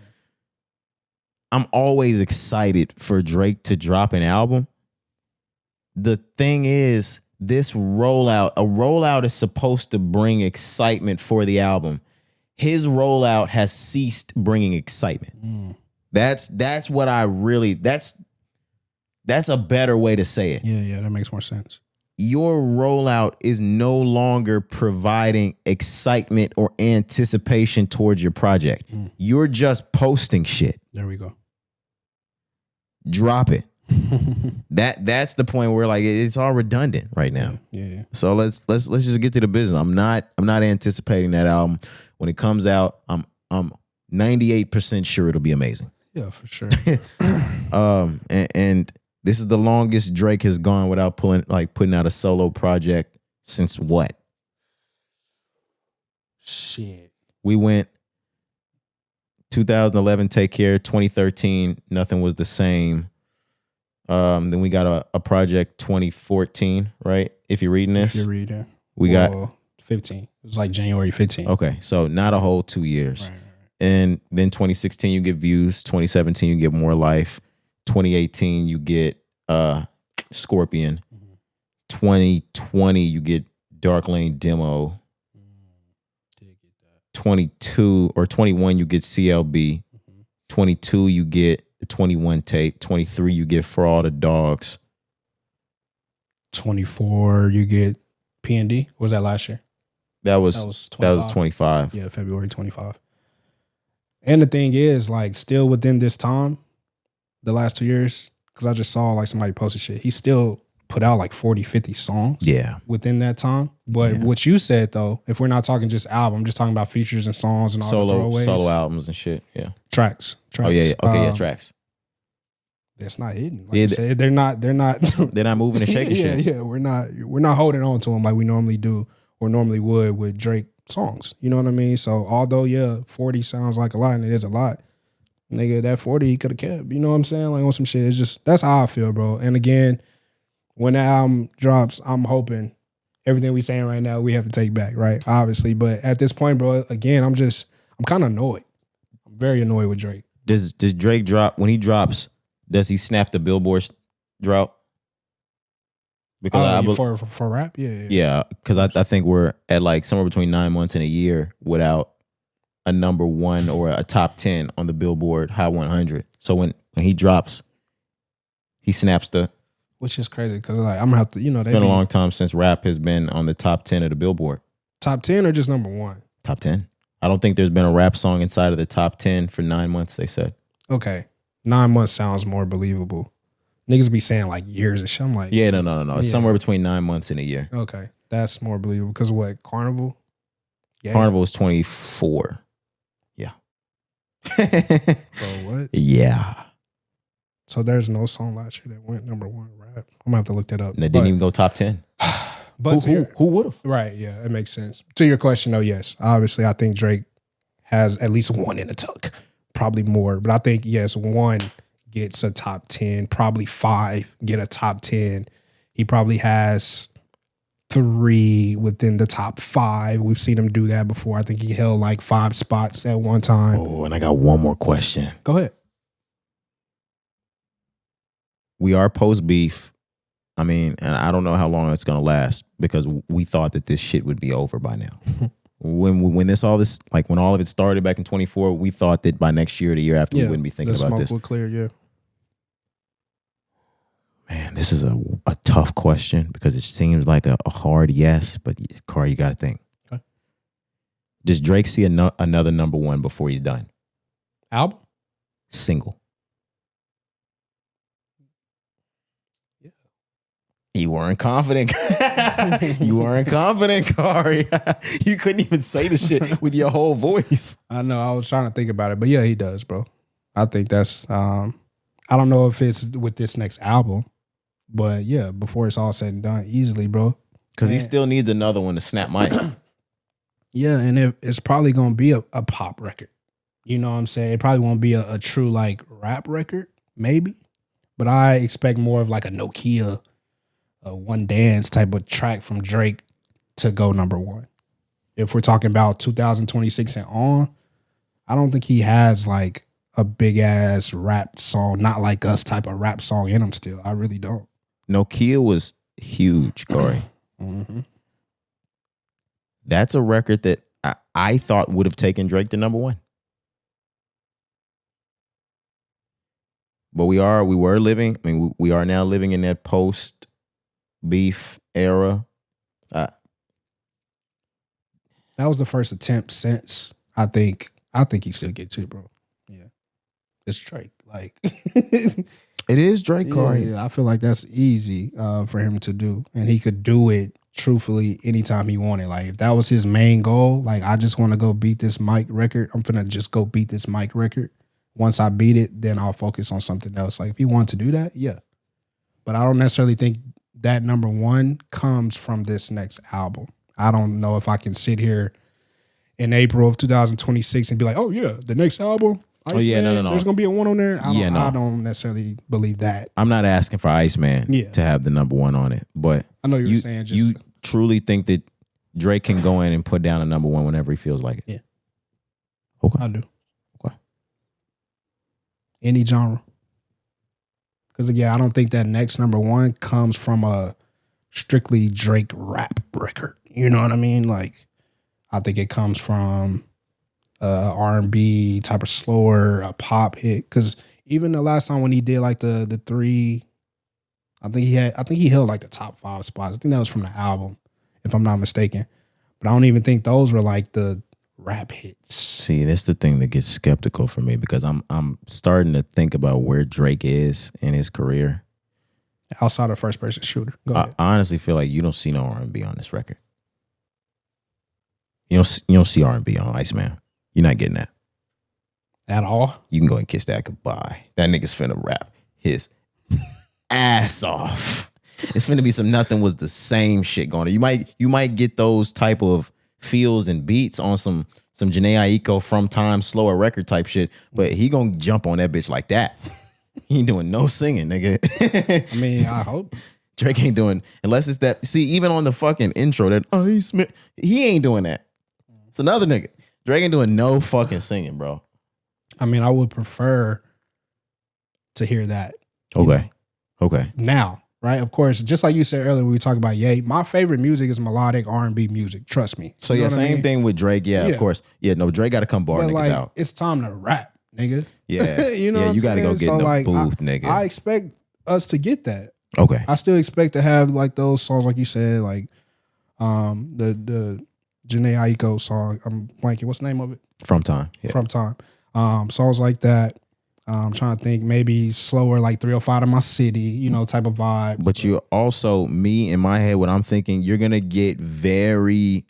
I'm always excited for Drake to drop an album. The thing is, a rollout is supposed to bring excitement for the album. His rollout has ceased bringing excitement. That's what I really, that's a better way to say it. Yeah, that makes more sense. Your rollout is no longer providing excitement or anticipation towards your project. You're just posting shit. There we go. Drop it. That's the point where like it's all redundant right now. Yeah. So let's just get to the business. I'm not anticipating that album. When it comes out, I'm 98% sure it'll be amazing. Yeah, for sure. And this is the longest Drake has gone without putting out a solo project since what? Shit. We went 2011, Take Care, 2013, Nothing Was the Same. Then we got a project 2014, right? If you're reading this. If you're reading. We got 15. It was like January 15. Okay, so not a whole 2 years. Right. And then 2016 you get Views, 2017 you get More Life, 2018 you get Scorpion, 2020 you get Dark Lane Demo, 22 or 21 you get CLB, 22 you get the 21 tape, 23 you get For All the Dogs, 24 you get P&D. Was that last year? That was 25. Yeah, February 25. And the thing is, like, still within this time, the last 2 years, because I just saw like somebody posted shit, he still put out like 40, 50 songs within that time. But what you said, though, if we're not talking just album, I'm just talking about features and songs and all the throwaways. Solo albums and shit, yeah. Tracks. Oh, yeah. Okay, tracks. That's not hidden. Like you said, they're not they're not moving and shaking shit. Yeah, we're not holding on to them like we normally do or normally would with Drake songs. You know what I mean? So although 40 sounds like a lot, and it is a lot, nigga, that 40 he could have kept. You know what I'm saying? Like on some shit. It's just, that's how I feel, bro. And again, when the album drops, I'm hoping everything we saying right now we have to take back, right? Obviously. But at this point, bro, again, I'm kind of annoyed. I'm very annoyed with Drake. Does Drake drop when he drops? Does he snap the Billboard drought? Because for rap, yeah. Because I think we're at like somewhere between 9 months and a year without a number one or a top 10 on the Billboard Hot 100. So when he drops, he snaps the. Which is crazy because like I'm gonna have to, it's been a long time since rap has been on the top 10 of the Billboard. Top 10 or just number one? Top 10. I don't think there's been a rap song inside of the top 10 for 9 months. They said. Okay, 9 months sounds more believable. Niggas be saying like years and shit. I'm like, yeah, no. It's somewhere between 9 months and a year. Okay, that's more believable because what Carnival? Yeah. Carnival is 24. Yeah. Bro, what? Yeah. So there's no song last year that went number one rap. I'm gonna have to look that up. And it didn't even go top 10. But who would have? Right, yeah, it makes sense. To your question though, yes. Obviously, I think Drake has at least one in the tuck. Probably more. But I think, yes, one gets a top 10, probably 5 get a top 10. He probably has 3 within the top 5. We've seen him do that before. I think he held like 5 spots at one time. Oh, and I got one more question. Go ahead. We are post beef. I mean, and I don't know how long it's gonna last because we thought that this shit would be over by now. when all of it started back in 24, we thought that by next year or the year after we wouldn't be thinking about this. The smoke would clear, yeah. Man, this is a tough question because it seems like a hard yes, but Cari, you got to think. Okay. Does Drake see another number one before he's done? Album? Single. Yeah. You weren't confident. You weren't confident, Cari. You couldn't even say the shit with your whole voice. I know. I was trying to think about it, but yeah, he does, bro. I think that's, I don't know if it's with this next album, but yeah, before it's all said and done, easily, bro. Because he still needs another one to snap Mike. Yeah, and it's probably going to be a pop record. You know what I'm saying? It probably won't be a true like rap record, maybe. But I expect more of like a Nokia, One Dance type of track from Drake to go number one. If we're talking about 2026 and on, I don't think he has like a big ass rap song, not like us type of rap song in him still. I really don't. Nokia was huge, Cari. Mm-hmm. That's a record that I thought would have taken Drake to number one. But we are now living in that post beef era. That was the first attempt since I think he still gets it, bro. Yeah. It's Drake. Like it is Drake, Cari. Yeah, I feel like that's easy for him to do. And he could do it truthfully anytime he wanted. Like if that was his main goal, like I just want to go beat this Mike record. I'm finna just go beat this Mike record. Once I beat it, then I'll focus on something else. Like if he wanted to do that, yeah. But I don't necessarily think that number one comes from this next album. I don't know if I can sit here in April of 2026 and be like, oh yeah, the next album. Iceman, no. There's gonna be a one on there. I don't necessarily believe that. I'm not asking for Iceman to have the number one on it, but I know you're saying just you truly think that Drake can go in and put down a number one whenever he feels like it. Yeah. Okay. I do. Okay. Any genre. Because again, I don't think that next number one comes from a strictly Drake rap record. You know what I mean? Like, I think it comes from R&B type of slower, a pop hit. Because even the last time when he did like the 3, I think he held like the top 5 spots. I think that was from the album, if I'm not mistaken. But I don't even think those were like the rap hits. See, that's the thing that gets skeptical for me because I'm starting to think about where Drake is in his career. Outside of first person shooter. Go ahead. I honestly feel like you don't see no R&B on this record. You don't see R&B on Iceman. You're not getting that. At all? You can go and kiss that goodbye. That nigga's finna rap his ass off. It's finna be some nothing was the same shit going on. You might get those type of feels and beats on some Jhené Aiko from time slower record type shit, but he gonna jump on that bitch like that. He ain't doing no singing, nigga. I mean, I hope. Drake ain't doing, unless it's that. See, even on the fucking intro, that Iceman, he ain't doing that. It's another nigga. Drake ain't doing no fucking singing, bro. I mean, I would prefer to hear that. Okay. Okay. Now, right? Of course, just like you said earlier when we talk about Ye, my favorite music is melodic R&B music. Trust me. So yeah, same thing with Drake. Yeah, of course. Yeah, no, Drake got to come bar but niggas like, out. it's time to rap, nigga. Yeah. You know, you got to go get in the booth, nigga. I expect us to get that. Okay. I still expect to have like those songs, like you said, like the Jhené Aiko song. I'm blanking. What's the name of it? From Time. Yeah. From Time. Songs like that. I'm trying to think, maybe slower, like 305 to My City, you know, type of vibe. But you also, me in my head, what I'm thinking, you're gonna get very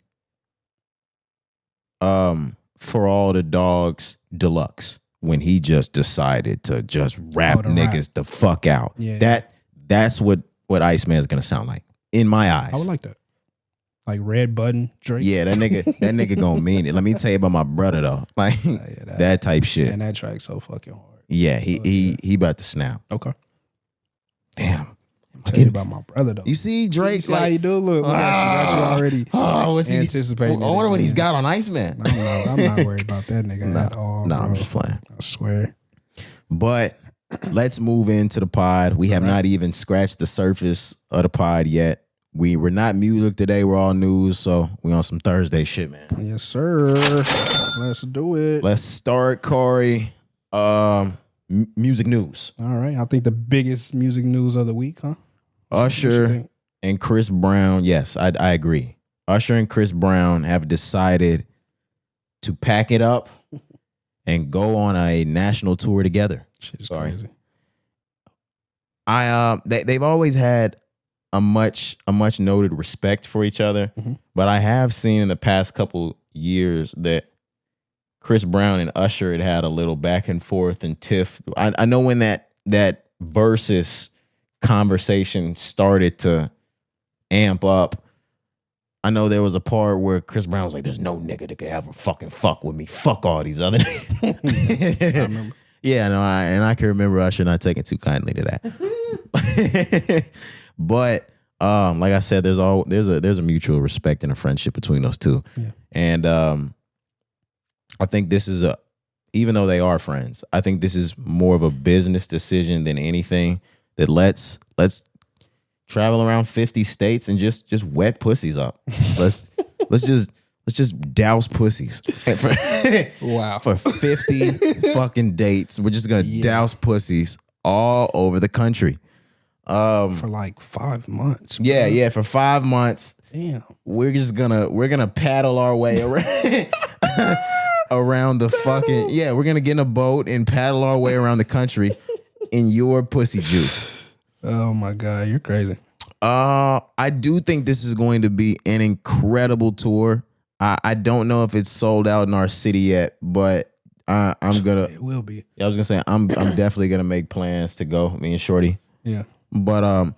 For All the Dogs Deluxe when he just decided to just rap niggas the fuck out. Yeah. That's what Iceman's gonna sound like in my eyes. I would like that. Like Red Button Drake. Yeah, that nigga gonna mean it. Let me tell you about my brother though. Like that type shit. And that track's so fucking hard. Yeah, he about to snap. Okay. Damn. Tell you about my brother though. You see Drake, see how you do look. Look at you already what's anticipating. I wonder what he's got on Iceman. I'm not worried about that nigga at all. No, bro. I'm just playing. I swear. But let's move into the pod. We have not even scratched the surface of the pod yet. We're not music today. We're all news, so we on some Thursday shit, man. Yes, sir. Let's do it. Let's start, Corey. Music news. All right. I think the biggest music news of the week, huh? Usher and Chris Brown. Yes, I agree. Usher and Chris Brown have decided to pack it up and go on a national tour together. Shit is crazy. They've always had a much noted respect for each other, but I have seen in the past couple years that Chris Brown and Usher had a little back and forth and tiff. I know when that versus conversation started to amp up. I know there was a part where Chris Brown was like, "There's no nigga that could ever fucking fuck with me. Fuck all these other niggas." I remember. Yeah, no, I can remember Usher not taking too kindly to that. But like I said, there's a mutual respect and a friendship between those two. Yeah. And I think this is even though they are friends, I think this is more of a business decision than anything. That let's travel around 50 states and just wet pussies up. Let's just douse pussies. Wow. For 50 fucking dates. We're just gonna douse pussies all over the country. For like 5 months. Bro. Yeah, for 5 months. Damn. We're gonna paddle our way around around the fucking we're gonna get in a boat and paddle our way around the country in your pussy juice. Oh my God, you're crazy. I do think this is going to be an incredible tour. I don't know if it's sold out in our city yet, but I'm gonna. It will be. I was gonna say I'm definitely gonna make plans to go. Me and Shorty. Yeah. But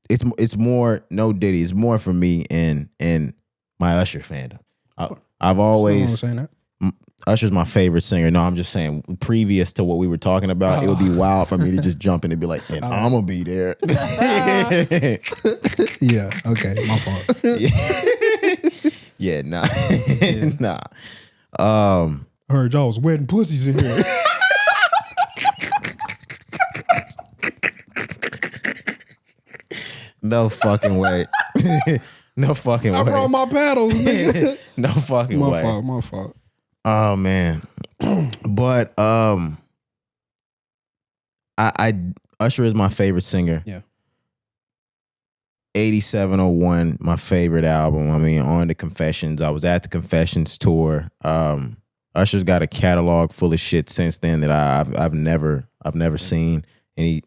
it's more no Diddy. It's more for me and my Usher fandom. I've always saying that. Usher's my favorite singer. No, I'm just saying, previous to what we were talking about, it would be wild for me to just jump in and be like, and I'm going to be there. Yeah, okay, my fault. Yeah, nah. Nah. I heard y'all was wetting pussies in here. No fucking way. No fucking way. I brought my paddles, nigga. No fucking way. My fault. Oh man. But I Usher is my favorite singer. Yeah. 8701, my favorite album. I mean, on the Confessions. I was at the Confessions tour. Usher's got a catalog full of shit since then that I've never seen. And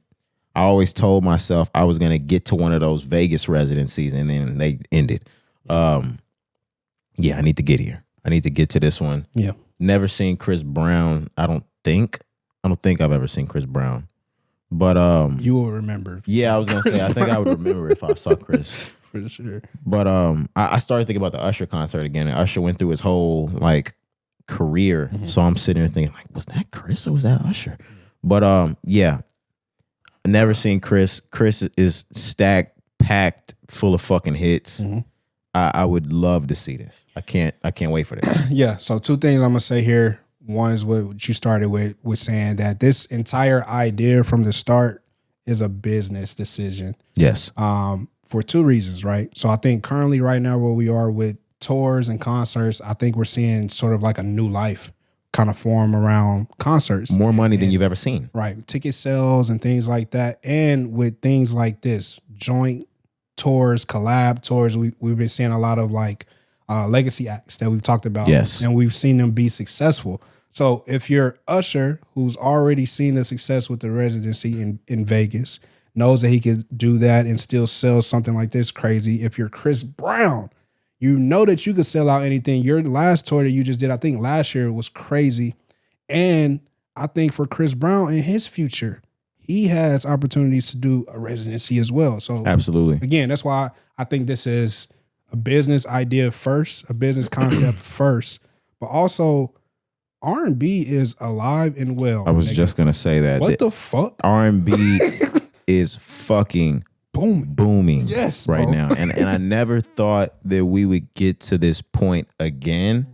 I always told myself I was gonna get to one of those Vegas residencies, and then they ended. Yeah, I need to get here. I need to get to this one. Yeah. Never seen Chris Brown. I don't think I've ever seen Chris Brown. But you will remember. Yeah, I was gonna say I think I would remember if I saw Chris. For sure. But I started thinking about the Usher concert again. And Usher went through his whole like career. Mm-hmm. So I'm sitting there thinking, like, was that Chris or was that Usher? But yeah. Never seen Chris. Chris is stacked, packed, full of fucking hits. Mm-hmm. I would love to see this. I can't wait for this. Yeah. So 2 things I'm gonna say here. One is what you started with saying that this entire idea from the start is a business decision. Yes. For 2 reasons, right? So I think currently right now where we are with tours and concerts, I think we're seeing sort of like a new life kind of form around concerts. More money than you've ever seen. Right. Ticket sales and things like that. And with things like this, joint tours, collab tours, we've been seeing a lot of like legacy acts that we've talked about. Yes. And we've seen them be successful. So if you're Usher, who's already seen the success with the residency in Vegas, knows that he could do that and still sell something like this crazy. If you're Chris Brown, you know that you could sell out anything. Your last tour that you just did, I think last year, was crazy. And I think for Chris Brown in his future, he has opportunities to do a residency as well. So absolutely. Again, that's why I think this is a business idea first, a business concept first, but also R&B is alive and well. I was just gonna say that. What the fuck? R&B is fucking booming yes, right bro. now. And I never thought that we would get to this point again,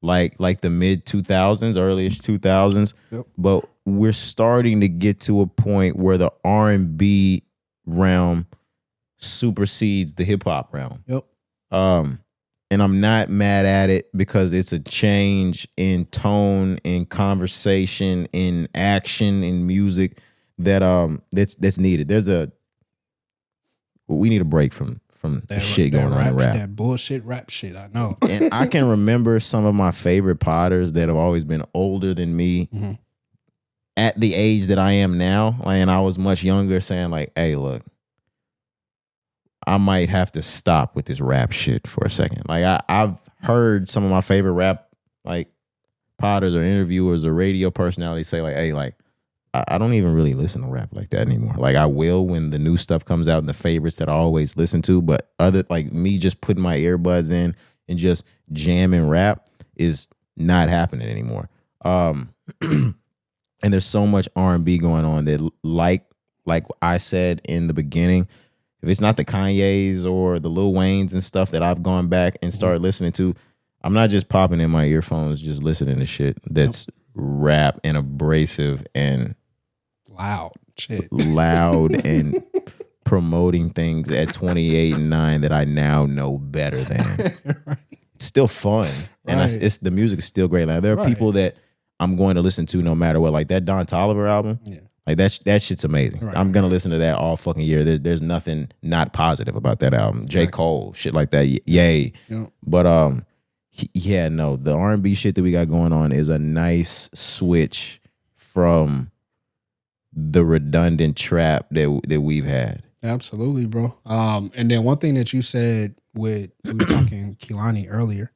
like the mid 2000s, early-ish 2000s. Yep. But we're starting to get to a point where the R&B realm supersedes the hip hop realm. Yep. And I'm not mad at it because it's a change in tone, in conversation, in action, in music that's needed. We need a break from the shit going on in rap. That bullshit rap shit, I know. And I can remember some of my favorite potters that have always been older than me at the age that I am now. And I was much younger saying like, hey, look, I might have to stop with this rap shit for a second. Like I've heard some of my favorite rap like potters or interviewers or radio personalities say like, hey, like I don't even really listen to rap like that anymore. Like I will when the new stuff comes out and the favorites that I always listen to, but other like me just putting my earbuds in and just jamming rap is not happening anymore. And there's so much R&B going on that like I said in the beginning, if it's not the Kanyes or the Lil Waynes and stuff that I've gone back and started listening to, I'm not just popping in my earphones, just listening to shit that's rap and abrasive and loud shit. Loud and promoting things at 28 and 9 that I now know better than. Right. It's still fun. And it's the music is still great. Like there are people that I'm going to listen to no matter what. Like that Don Toliver album. Yeah. Like that shit's amazing. Right, I'm gonna listen to that all fucking year. There's nothing not positive about that album. J. Cole, shit like that. Yay. Yep. But yeah, no, the R&B shit that we got going on is a nice switch from the redundant trap that we've had. Absolutely, bro. And then one thing that you said we were talking Kehlani earlier,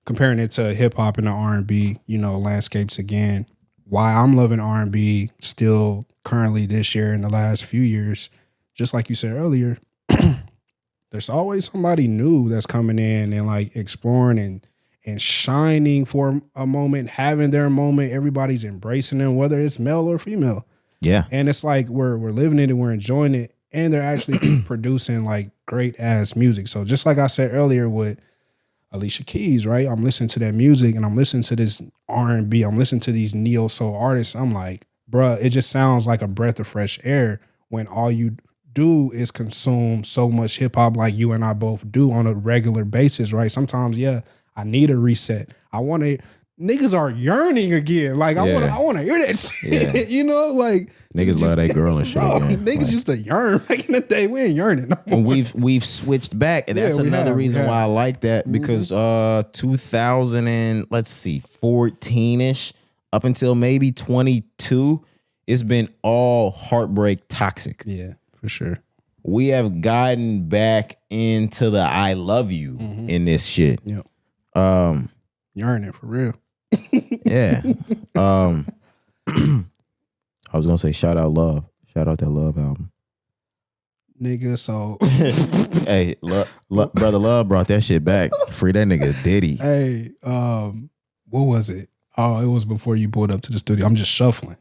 comparing it to hip hop and the R&B, landscapes again. Why I'm loving R&B still currently this year and the last few years, just like you said earlier, there's always somebody new that's coming in and like exploring and shining for a moment, having their moment. Everybody's embracing them, whether it's male or female. Yeah. And it's like we're living it and we're enjoying it, and they're actually producing like great ass music. So just like I said earlier with Alicia Keys, right? I'm listening to that music and I'm listening to this R&B. I'm listening to these neo soul artists. I'm like, bruh, it just sounds like a breath of fresh air when all you do is consume so much hip hop like you and I both do on a regular basis, right? Sometimes, I need a reset. Niggas are yearning again. Like I want to hear that shit. Yeah. Like niggas love that girl and shit. Bro, again. Niggas used to yearn back in the day. We ain't yearning no more. And we've switched back, and that's another reason why I like that, because 2000 and 14ish up until maybe 22, it's been all heartbreak toxic. Yeah, for sure. We have gotten back into the I love you in this shit. Yep. Yearning for real. Yeah. I was gonna say shout out Love. Shout out that Love album. Nigga, so hey, Brother Love brought that shit back. Free that nigga Diddy. Hey, what was it? Oh, it was before you pulled up to the studio. I'm just shuffling.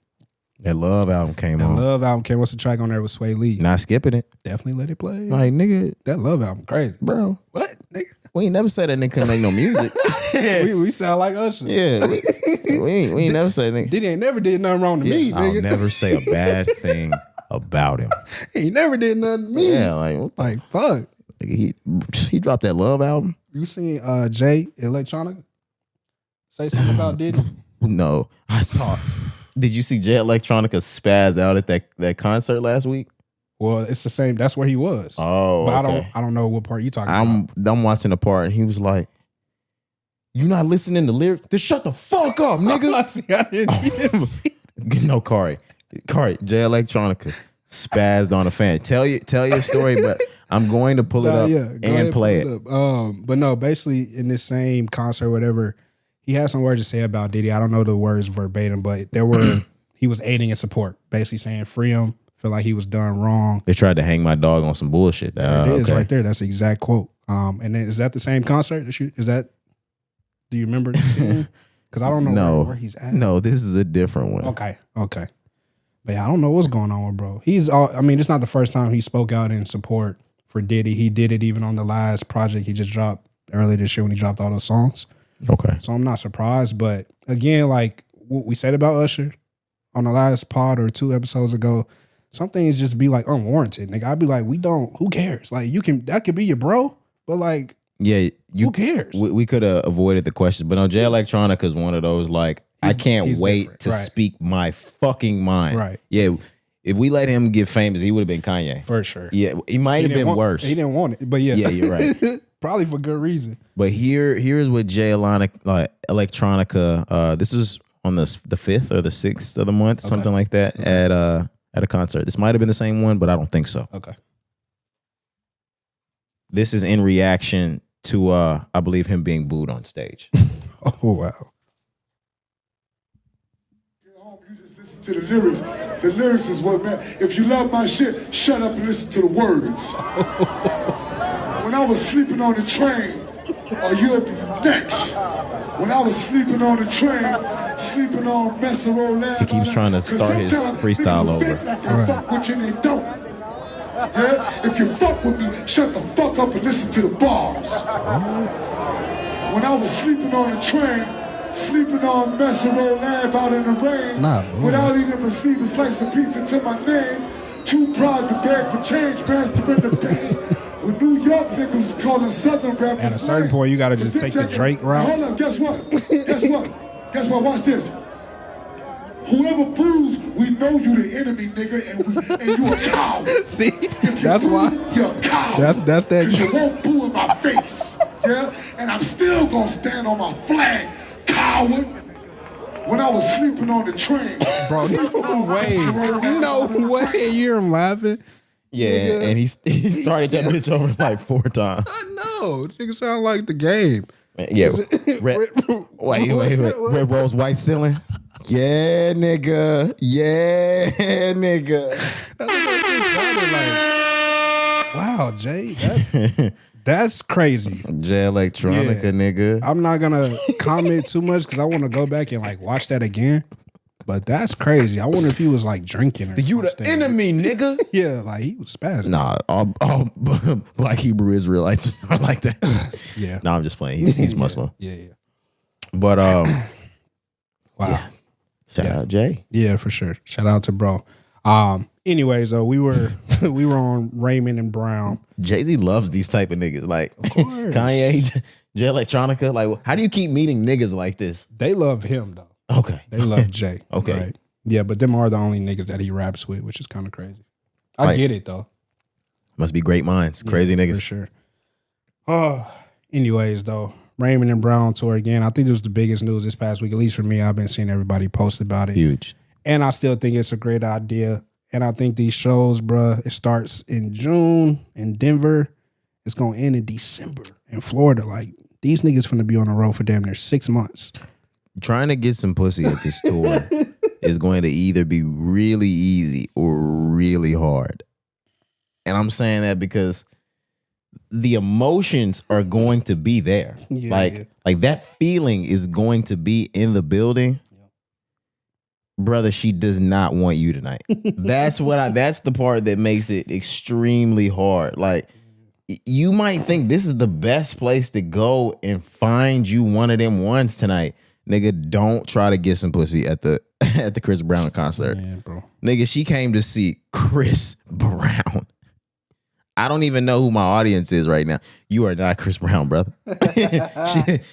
That Love album came on. Love album came. What's the track on there with Sway Lee? Not skipping it. Definitely let it play. Like, nigga. That Love album crazy. Bro. What? Nigga? We ain't never said that nigga couldn't make no music. we sound like Usher. Yeah. We ain't never said that nigga. Diddy ain't never did nothing wrong to me, nigga. I'll never say a bad thing about him. He never did nothing to me. Yeah, like fuck. He dropped that Love album. You seen Jay Electronica say something about Diddy? No, I saw. Did you see Jay Electronica spazzed out at that concert last week? Well, it's the same. That's where he was. Oh, but okay. I don't know what part you talking about. I'm watching the part, and he was like, "You not listening to lyrics? Then shut the fuck up, nigga." I didn't see. No, Cari, Jay Electronica spazzed on a fan. Tell your story, but I'm going to pull it up and play it. But no, basically in this same concert, whatever, he had some words to say about Diddy. I don't know the words verbatim, but there were he was aiding in support, basically saying free him. Feel like he was done wrong. They tried to hang my dog on some bullshit. There it is right there. That's the exact quote. And then is that the same concert? Do you remember seeing? Because I don't know where he's at. No, this is a different one. Okay. But yeah, I don't know what's going on with bro. It's not the first time he spoke out in support for Diddy. He did it even on the last project he just dropped earlier this year when he dropped all those songs. Okay. So I'm not surprised. But again, like what we said about Usher on the last pod or 2 episodes ago, some things just be like unwarranted. Nigga, I'd be like, who cares? Like that could be your bro, but like, yeah, who cares? We could have avoided the question, but no, Jay Electronica is one of those like, I can't wait to speak my fucking mind. Right. Yeah. If we let him get famous, he would have been Kanye. For sure. Yeah. He might have been worse. He didn't want it, but yeah. Yeah, you're right. Probably for good reason. But here's what Jay Electronica, this is on the 5th or the 6th of the month, something like that, at a concert. This might have been the same one, but I don't think so. Okay. This is in reaction to, I believe, him being booed on stage. Oh, wow. You just listen to the lyrics. The lyrics is what, man. If you love my shit, shut up and listen to the words. When I was sleeping on the train, or you'll be next. When I was sleeping on the train, sleeping on Messero. He keeps trying to start his freestyle over. Like fuck with you, they don't. Yeah? If you fuck with me, shut the fuck up and listen to the bars. When I was sleeping on the train, sleeping on Messero Lab out in the rain, without even receiving a slice of pizza to my name, too proud to beg for change, master in the pain. When New York niggas calling Southern rappers. At a certain point, you gotta just take the Drake route. Hold up, guess what? Guess what? Watch this. Whoever boos, we know you the enemy, nigga, and you a coward. See, that's why. You're a coward. That's that. You won't boo in my face, yeah. And I'm still gonna stand on my flag, coward. When I was sleeping on the train, bro, no way, you hear him laughing. Yeah, nigga. And he started that bitch over like 4 times. I know, nigga sound like the game. Yeah, wait. Red Rose White Ceiling. Yeah, nigga. Yeah, nigga. That's what it sounded like. Wow, Jay, that's crazy. Jay Electronica, nigga. I'm not gonna comment too much because I want to go back and like watch that again. But that's crazy. I wonder if he was like drinking. Or you the enemy, nigga. Yeah, like he was spazzing. Nah, all Black Hebrew Israelites are like that. Yeah. No, I'm just playing. He's Muslim. Yeah. But wow. Yeah. Shout out Jay. Yeah, for sure. Shout out to bro. Anyways, though, we were on Raymond and Brown. Jay-Z loves these type of niggas. Like Kanye, Jay Electronica. Like, how do you keep meeting niggas like this? They love him though. Okay. They love Jay. Okay. Right? Yeah, but them are the only niggas that he raps with, which is kind of crazy. I get it though. Must be great minds. Crazy niggas. For sure. Anyways, though, Raymond and Brown tour again. I think it was the biggest news this past week. At least for me, I've been seeing everybody post about it. Huge. And I still think it's a great idea. And I think these shows, bruh, it starts in June in Denver. It's going to end in December in Florida. Like, these niggas finna be on the road for damn near 6 months. Trying to get some pussy at this tour is going to either be really easy or really hard. And I'm saying that because the emotions are going to be there. Like that feeling is going to be in the building. brother, she does not want you tonight. That's the part that makes it extremely hard. Like, you might think this is the best place to go and find you one of them ones tonight. Nigga, don't try to get some pussy at the Chris Brown concert. Yeah, bro. Nigga, she came to see Chris Brown. I don't even know who my audience is right now. You are not Chris Brown, brother. That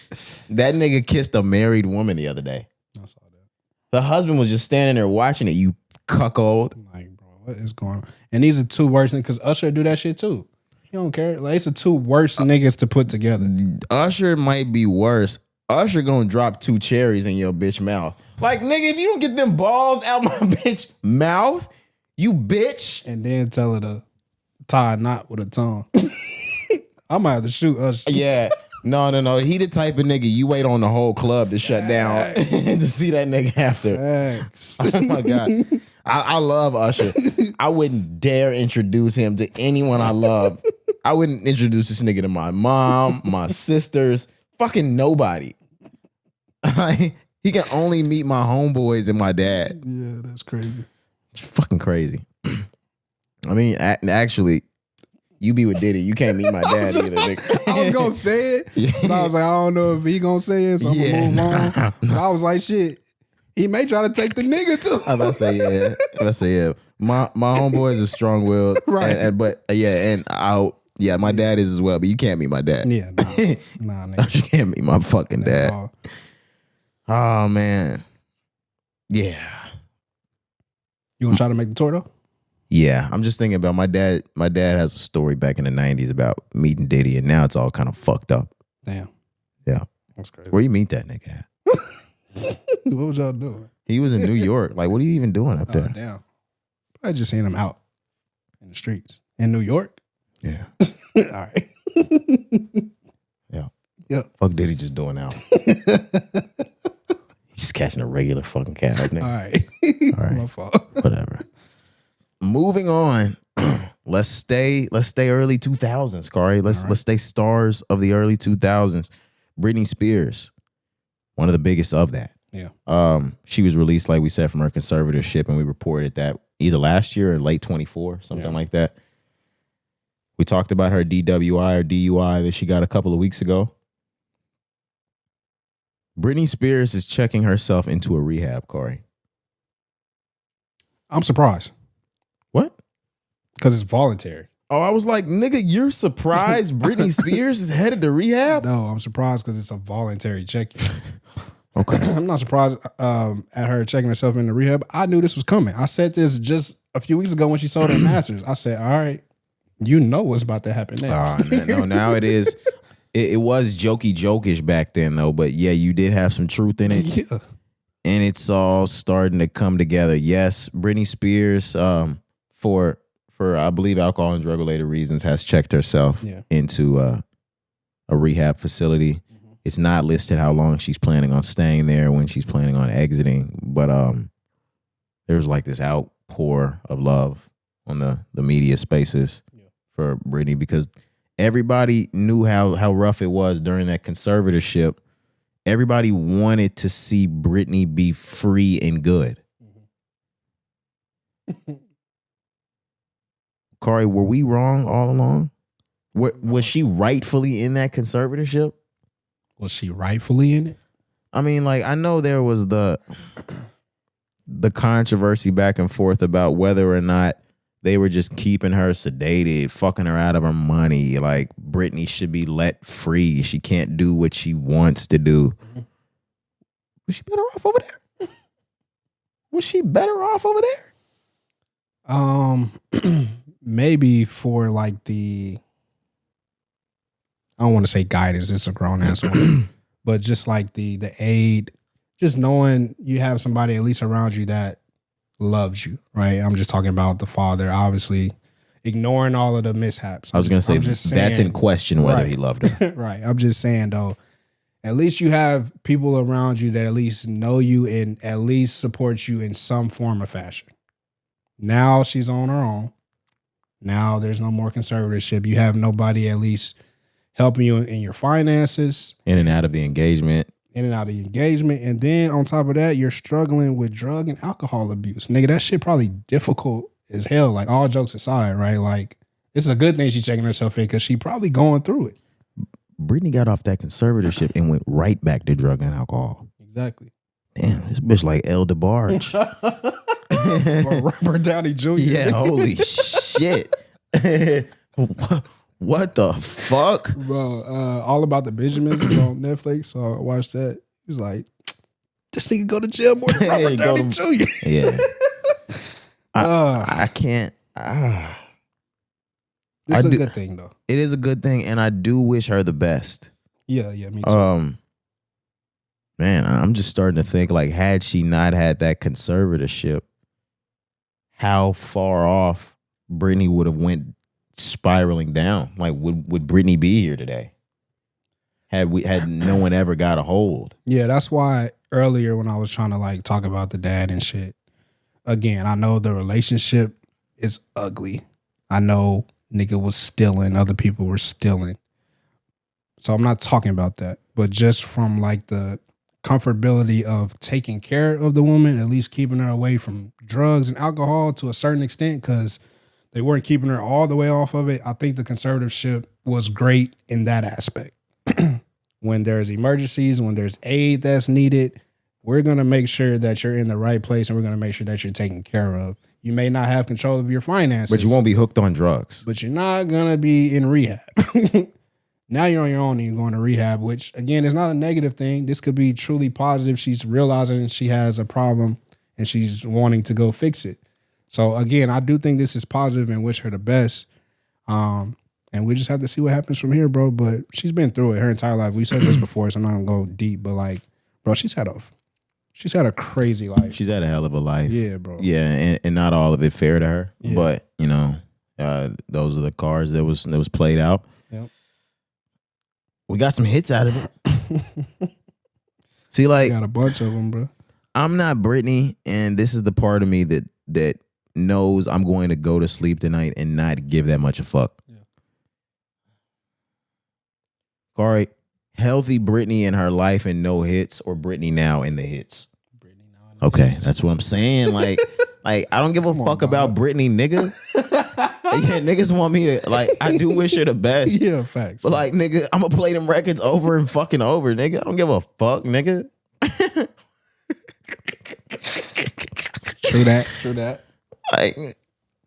nigga kissed a married woman the other day. I saw that. The husband was just standing there watching it, you cuckold. Like, bro, what is going on? And these are two worst niggas, because Usher do that shit too. He don't care. Like, it's the two worst niggas to put together. Usher might be worse. Usher gonna drop 2 cherries in your bitch mouth. Like, nigga, if you don't get them balls out my bitch mouth, you bitch. And then tell her to tie a knot with a tongue. I might have to shoot Usher. Yeah. No. He the type of nigga you wait on the whole club to shut down to see that nigga after. Facts. Oh my God. I love Usher. I wouldn't dare introduce him to anyone I love. I wouldn't introduce this nigga to my mom, my sisters, fucking nobody. He can only meet my homeboys and my dad. Yeah, that's crazy. It's fucking crazy. I mean, actually, you be with Diddy. You can't meet my dad either. Nigga. I was gonna say it. But I was like, I don't know if he gonna say it, so I'm gonna move on. But I was like, shit, he may try to take the nigga too. I was about to say yeah. My homeboy is a strong willed, right? But my dad is as well. But you can't meet my dad. Yeah, nah, nigga. You can't meet my fucking dad. Oh man, yeah. You gonna try to make the tour though? Yeah, I'm just thinking about my dad. My dad has a story back in the 90s about meeting Diddy, and now it's all kind of fucked up. Damn. Yeah. That's crazy. Where you meet that nigga at? What was y'all doing? He was in New York. Like, what are you even doing up there? Damn. I just seen him out in the streets. In New York? Yeah. All right. Yeah. Yep. Fuck Diddy just doing out. He's just catching a regular fucking cab, nigga. All right. My fault. Whatever. Moving on. Let's stay early 2000s, Cari. Let's stay stars of the early 2000s. Britney Spears, one of the biggest of that. Yeah. She was released, like we said, from her conservatorship, and we reported that either last year or late 24, something like that. We talked about her DWI or DUI that she got a couple of weeks ago. Britney Spears is checking herself into a rehab, Cari. I'm surprised. What? Because it's voluntary. Oh, I was like, nigga, you're surprised Britney Spears is headed to rehab? No, I'm surprised because it's a voluntary check-in. Okay. I'm not surprised at her checking herself into rehab. I knew this was coming. I said this just a few weeks ago when she sold her masters. I said, all right, you know what's about to happen next. No, now it is. It was jokish back then, though. But yeah, you did have some truth in it. Yeah. And it's all starting to come together. Yes, Britney Spears, for I believe alcohol and drug-related reasons, has checked herself into a rehab facility. Mm-hmm. It's not listed how long she's planning on staying there, when she's planning on exiting. But there's like this outpour of love on the media spaces for Britney, because everybody knew how rough it was during that conservatorship. Everybody wanted to see Britney be free and good. Mm-hmm. Cari, were we wrong all along? Was she rightfully in that conservatorship? Was she rightfully in it? I mean, like, I know there was the controversy back and forth about whether or not they were just keeping her sedated, fucking her out of her money. Like, Britney should be let free. She can't do what she wants to do. Mm-hmm. Was she better off over there? Was she better off over there? Maybe for like I don't want to say guidance, it's a grown ass one, but just like the aid, just knowing you have somebody at least around you that loves you, right? I'm just talking about the father, obviously ignoring all of the mishaps. I was going to say that's in question whether he loved her. Right. I'm just saying though, at least you have people around you that at least know you and at least support you in some form or fashion. Now she's on her own. Now there's no more conservatorship. You have nobody at least helping you in your finances. In and out of the engagement. in and out of the engagement. And then on top of that, you're struggling with drug and alcohol abuse. Nigga, that shit probably difficult as hell. Like, all jokes aside, right? Like, this is a good thing she's checking herself in because she probably going through it. Britney got off that conservatorship and went right back to drug and alcohol. Exactly. Damn, this bitch like El DeBarge. Or Robert Downey Jr. Yeah, holy shit. What the fuck? Bro, All About the Benjamins is on Netflix, so I watched that. He was like, this nigga go to jail more than Robert Downey Jr. Yeah. I can't. This is a good thing, though. It is a good thing, and I do wish her the best. Yeah, me too. Man, I'm just starting to think, like, had she not had that conservatorship, how far off Britney would have went spiraling down. Like, would Britney be here today? Had no one ever got a hold? Yeah, that's why earlier when I was trying to like talk about the dad and shit, again, I know the relationship is ugly. I know nigga was stealing, other people were stealing. So I'm not talking about that. But just from like the comfortability of taking care of the woman, at least keeping her away from drugs and alcohol to a certain extent, because they weren't keeping her all the way off of it. I think the conservatorship was great in that aspect. When there's emergencies, when there's aid that's needed, we're going to make sure that you're in the right place and we're going to make sure that you're taken care of. You may not have control of your finances. But you won't be hooked on drugs. But you're not going to be in rehab. Now you're on your own and you're going to rehab, which, again, is not a negative thing. This could be truly positive. She's realizing she has a problem and she's wanting to go fix it. So, again, I do think this is positive and wish her the best. And we just have to see what happens from here, bro. But she's been through it her entire life. We said this before, so I'm not going to go deep. But, like, bro, she's had a crazy life. She's had a hell of a life. Yeah, bro. Yeah, and not all of it fair to her. Yeah. But, you know, those are the cards that was played out. Yep. We got some hits out of it. See, like, got a bunch of them, bro. I'm not Britney, and this is the part of me that knows I'm going to go to sleep tonight and not give that much a fuck. Yeah. Cari, healthy Britney in her life and no hits, or Britney now in the hits? Britney now in the hits. That's what I'm saying. Like I don't give a fuck about Britney, nigga. Yeah, niggas want me to, like, I do wish her the best. Yeah, facts. But, like, nigga, I'm gonna play them records over and fucking over, nigga. I don't give a fuck, nigga. True that. Like,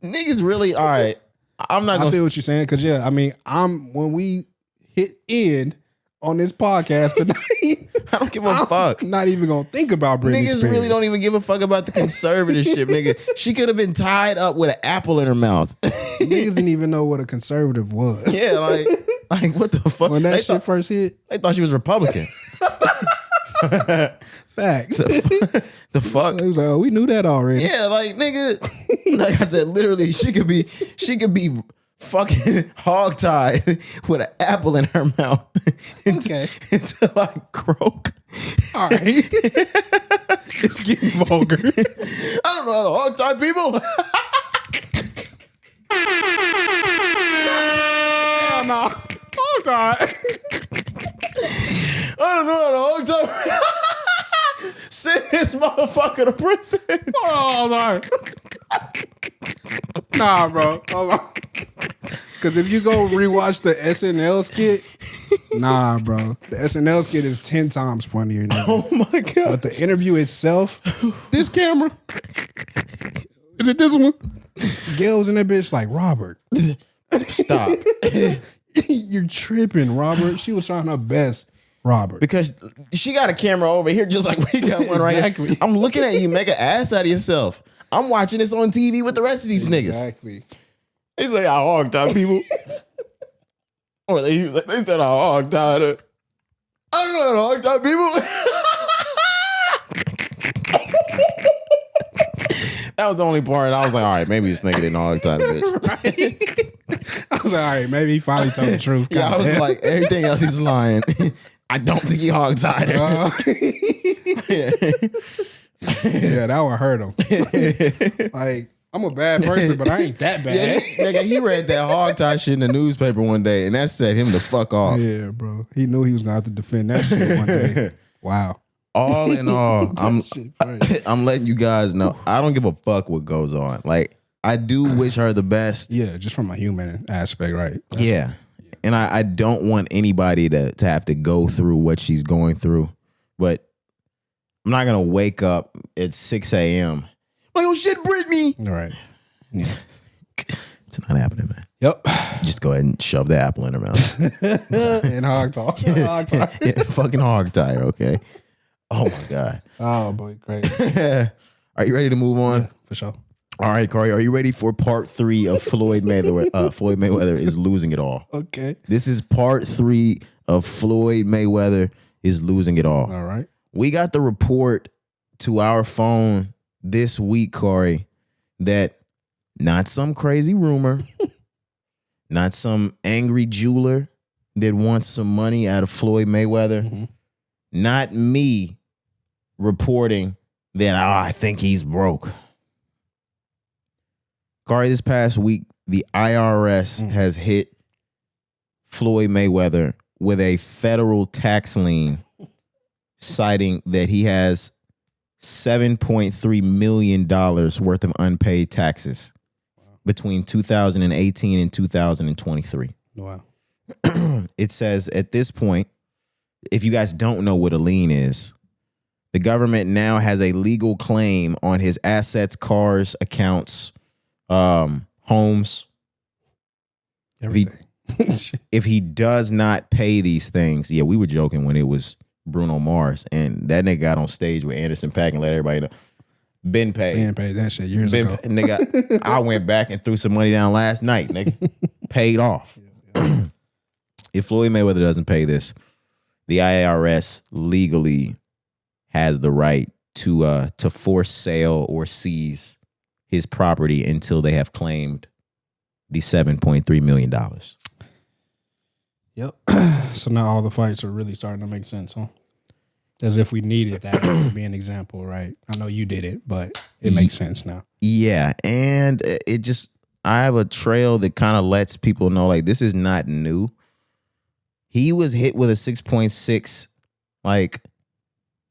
niggas really, all right. I'm not gonna. I feel what you're saying, because, yeah, I mean, when we hit end on this podcast tonight, I don't give a fuck. I'm not even gonna think about Britney Niggas Spears. really don't even give a fuck about the conservatorship, nigga. She could have been tied up with an apple in her mouth. Niggas didn't even know what a conservative was. Yeah, like what the fuck? When that shit first hit, they thought she was Republican. Facts. The fuck? It was like, oh, we knew that already. Yeah, like, nigga, like I said, literally, she could be fucking hogtied with an apple in her mouth until I croak. All right. It's getting vulgar. I don't know how to hogtie people. Hell no. Hogtie. I don't know how to hogtie. Send this motherfucker to prison. Hold on. Nah, bro. Hold on. Because if you go rewatch the SNL skit, nah, bro. The SNL skit is 10 times funnier. Nigga. Oh my God. But the interview itself, this camera, is it this one? Gail was in that bitch like, Robert. Stop. You're tripping, Robert. She was trying her best, Robert. Because she got a camera over here just like we got one right Exactly. here. I'm looking at you make an ass out of yourself. I'm watching this on TV with the rest of these niggas. Exactly. They say I hog-tied people. Or they said I hog-tied her. I don't know how to hog-tie people. That was the only part I was like, all right, maybe this nigga didn't hog-tie the bitch. Right? I was like, all right, maybe he finally told the truth. Yeah, I was like, everything else he's lying. I don't think he hog-tied her. Yeah, that one hurt him. Like, I'm a bad person, but I ain't that bad. Yeah, nigga, he read that hog-tie shit in the newspaper one day, and that set him the fuck off. Yeah, bro. He knew he was going to have to defend that shit one day. Wow. All in all, Shit crazy. I'm letting you guys know I don't give a fuck what goes on. Like, I do wish her the best. Yeah, just from a human aspect, right? Yeah. And I don't want anybody to have to go through what she's going through. But I'm not going to wake up at 6 a.m. like, oh shit, Britney. All right. Yeah. It's not happening, man. Yep. Just go ahead and shove the apple in her mouth. And hog tie. Hog tie. Yeah, fucking hog tie, okay? Oh my God. Oh boy, great. Are you ready to move on? Yeah, for sure. All right, Cari, are you ready for part 3 of Floyd Mayweather? Floyd Mayweather is losing it all. Okay. This is part 3 of Floyd Mayweather is losing it all. All right. We got the report to our phone this week, Cari, that not some crazy rumor, not some angry jeweler that wants some money out of Floyd Mayweather, not me reporting that, I think he's broke. Cari, this past week, the IRS has hit Floyd Mayweather with a federal tax lien citing that he has $7.3 million worth of unpaid taxes between 2018 and 2023. Wow. It says at this point, if you guys don't know what a lien is, the government now has a legal claim on his assets, cars, accounts, homes. Everything. If he does not pay these things, yeah, we were joking when it was Bruno Mars, and that nigga got on stage with Anderson .Paak and let everybody know. Been paid. Been paid that shit years ago. Nigga, I went back and threw some money down last night, nigga. Paid off. If Floyd Mayweather doesn't pay this, the IRS legally has the right to force sale or seize his property until they have claimed the $7.3 million. Yep. So now all the fights are really starting to make sense, huh? As if we needed that to be an example, right? I know you did it, but it makes sense now. Yeah, and it just, I have a trail that kind of lets people know, like, this is not new. He was hit with a $6.6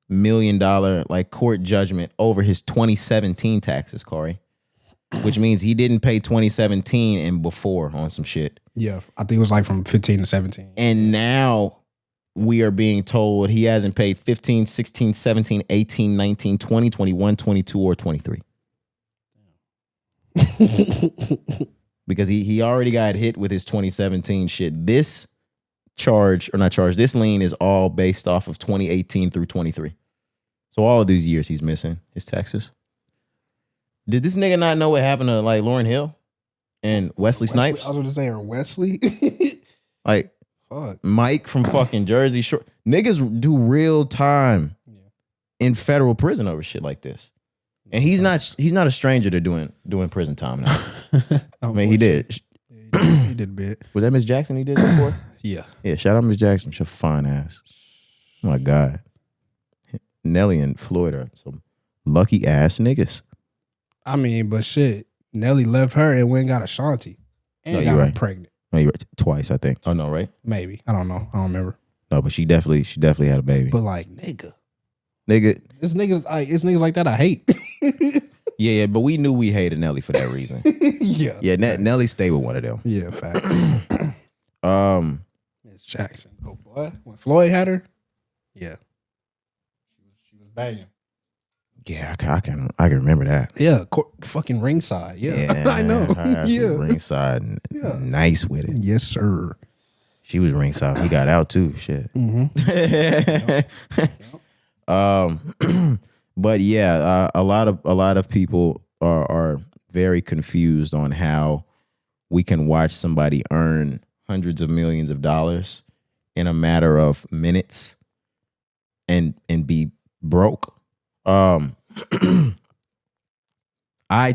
million court judgment over his 2017 taxes, Cari, which means he didn't pay 2017 and before on some shit. Yeah, I think it was like from 15 to 17. And now we are being told he hasn't paid 15, 16, 17, 18, 19, 20, 21, 22, or 23. Because he already got hit with his 2017 shit. This this lien is all based off of 2018 through 23. So all of these years he's missing his taxes. Did this nigga not know what happened to Lauryn Hill and Wesley Snipes? I was going to say, or Wesley. Fuck. Mike from fucking Jersey Shore. Niggas do real time in federal prison over shit like this. And he's not a stranger to doing prison time now. I mean, he did. He did a bit. Was that Miss Jackson he did that for? Yeah. Yeah, shout out Miss Jackson. She's a fine ass. Oh my God. Nelly and Floyd are some lucky ass niggas. I mean, but shit, Nelly left her and went and got Ashanti. And got her pregnant. No, you're right. Twice, I think. Oh no, right? Maybe. I don't know. I don't remember. No, but she definitely had a baby. But nigga. It's niggas like that I hate. Yeah, but we knew we hated Nelly for that reason. Yeah, Nelly stayed with one of them. Yeah, facts. Miss Jackson. Oh boy. When Floyd had her, yeah. She was banging. Yeah, I can remember that. Yeah, fucking ringside. Yeah, I know. Yeah, ringside, nice with it. Yes, sir. She was ringside. He got out too. Shit. Mm-hmm. But yeah, a lot of people are very confused on how we can watch somebody earn hundreds of millions of dollars in a matter of minutes and be broke. I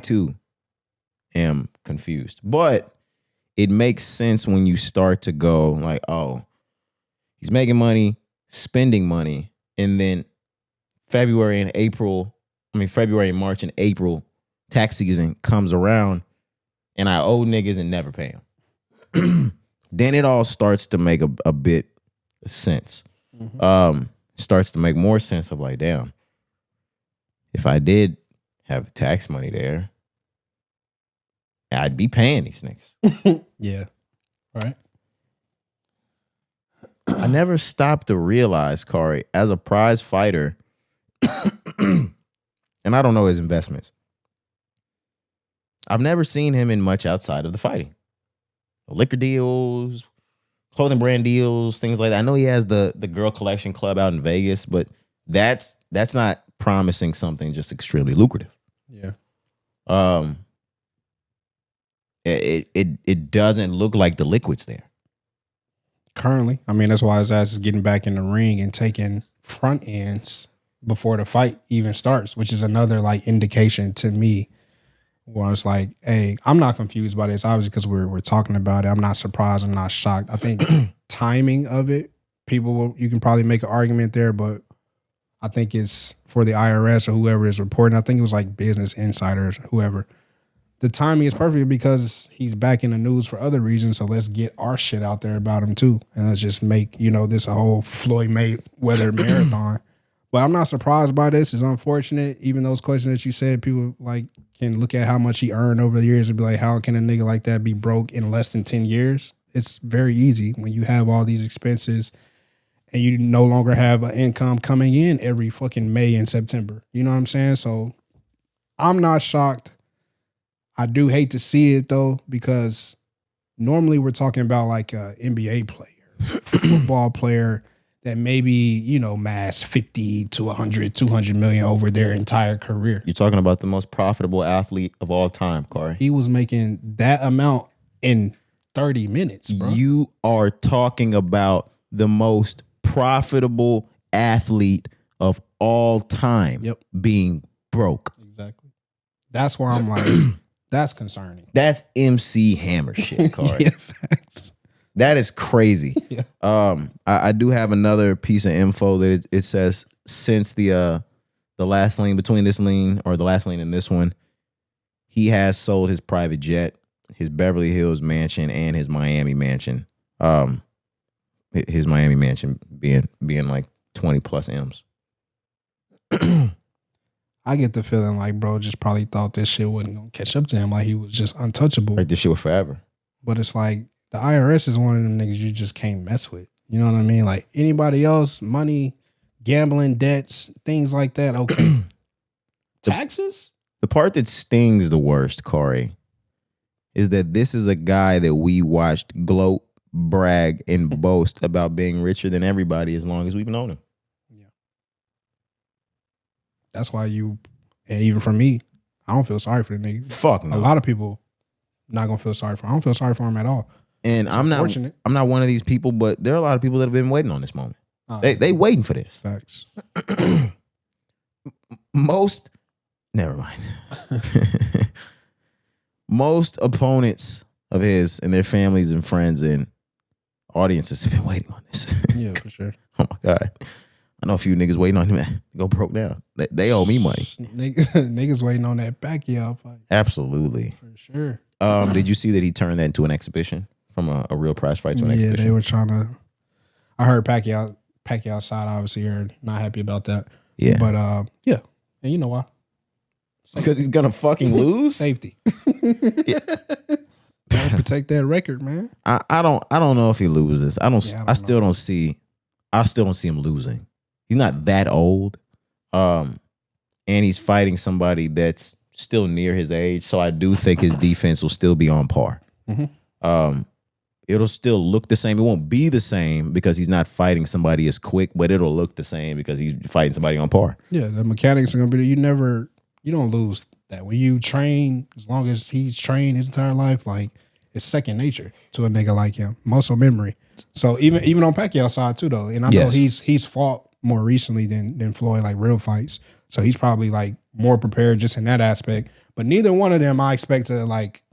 too am confused, but it makes sense when you start to go like, oh, he's making money, spending money, and then February, March and April, tax season comes around and I owe niggas and never pay them. Then it all starts to make a bit of sense. Mm-hmm. starts to make more sense of like, damn, if I did have the tax money there, I'd be paying these niggas. Yeah. Right. I never stopped to realize, Cari, as a prize fighter, and I don't know his investments, I've never seen him in much outside of the fighting. Liquor deals, clothing brand deals, things like that. I know he has the girl collection club out in Vegas, but that's not promising something just extremely lucrative. Yeah. It doesn't look like the liquid's there. Currently, I mean, that's why his ass is getting back in the ring and taking front ends before the fight even starts, which is another like indication to me where it's like, hey, I'm not confused by this, obviously, because we're talking about it. I'm not surprised. I'm not shocked. I think timing of it, you can probably make an argument there, but I think it's for the IRS or whoever is reporting. I think it was like Business Insiders, whoever. The timing is perfect because he's back in the news for other reasons. So let's get our shit out there about him too. And let's just make, this a whole Floyd Mayweather marathon. But I'm not surprised by this. It's unfortunate. Even those questions that you said, people like can look at how much he earned over the years and be like, how can a nigga like that be broke in less than 10 years? It's very easy when you have all these expenses and you no longer have an income coming in every fucking May and September. You know what I'm saying? So I'm not shocked. I do hate to see it though, because normally we're talking about like an NBA player, football player that maybe, mass 50 to 100, 200 million over their entire career. You're talking about the most profitable athlete of all time, Cari. He was making that amount in 30 minutes, bro. You are talking about the most profitable athlete of all time being broke. Exactly. That's why I'm like, that's concerning. That's MC Hammer shit, Cari. Yeah, facts. That is crazy. Yeah. I do have another piece of info that it says since the last lien, between this lien or the last lien and this one, he has sold his private jet, his Beverly Hills mansion, and his Miami mansion. His Miami mansion being like 20 plus M's. I get the feeling like bro just probably thought this shit wasn't gonna catch up to him, like he was just untouchable. Like this shit was forever. But it's like the IRS is one of them niggas you just can't mess with. You know what I mean? Like anybody else, money, gambling, debts, things like that. Okay. Taxes? The part that stings the worst, Cari, is that this is a guy that we watched gloat, brag, and boast about being richer than everybody as long as we've known him. Yeah. That's why and even for me, I don't feel sorry for the nigga. Fuck no. A lot of people not gonna feel sorry for him. I don't feel sorry for him at all. And I'm not one of these people, but there are a lot of people that have been waiting on this moment. They waiting for this. Facts. Never mind. Most opponents of his and their families and friends and audiences have been waiting on this. Yeah, for sure. Oh my God. I know a few niggas waiting on him to go broke down. They owe me money. Niggas waiting on that Pacquiao fight. Absolutely. For sure. Did you see that he turned that into an exhibition? From a real prize fight to an exhibition? Yeah, they were trying to. I heard Pacquiao's side obviously are not happy about that. Yeah. But yeah. And you know why? Because he's gonna fucking lose? Safety. Gotta protect that record, man. I don't know if he loses. I still don't see him losing. He's not that old. And he's fighting somebody that's still near his age. So I do think his defense will still be on par. Mm-hmm. It'll still look the same. It won't be the same because he's not fighting somebody as quick, but it'll look the same because he's fighting somebody on par. Yeah, the mechanics are gonna be there. You don't lose that. When you train, as long as he's trained his entire life, like it's second nature to a nigga like him. Muscle memory. So even on Pacquiao's side too though. And I know he's fought more recently than Floyd, like real fights. So he's probably like more prepared just in that aspect. But neither one of them I expect to like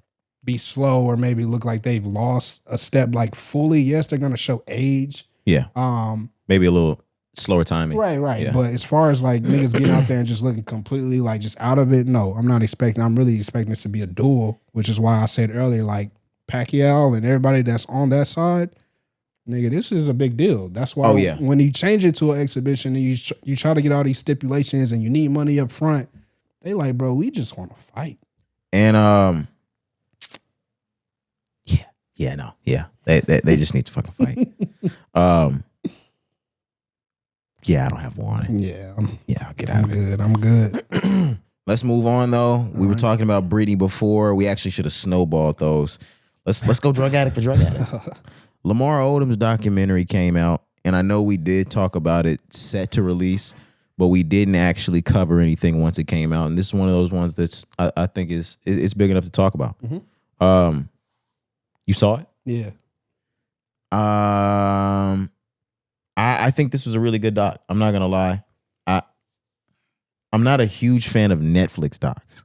be slow or maybe look like they've lost a step like fully. Yes, they're gonna show age. Yeah. Maybe a little slower timing. Right. Yeah. But as far as like niggas getting out there and just looking completely like just out of it, no, I'm really expecting this to be a duel, which is why I said earlier, like Pacquiao and everybody that's on that side, nigga, this is a big deal. That's why when you change it to an exhibition and you try to get all these stipulations and you need money up front, they like, bro, we just want to fight. And they just need to fucking fight. Yeah, I don't have one. Yeah, I'll get out of it. I'm good. Let's move on though. We were talking about Britney before. We actually should have snowballed those. Let's go drug addict for drug addict. Lamar Odom's documentary came out, and I know we did talk about it set to release, but we didn't actually cover anything once it came out. And this is one of those ones that's I think it's big enough to talk about. Mm-hmm. You saw it? Yeah. I think this was a really good doc. I'm not gonna lie. I'm not a huge fan of Netflix docs.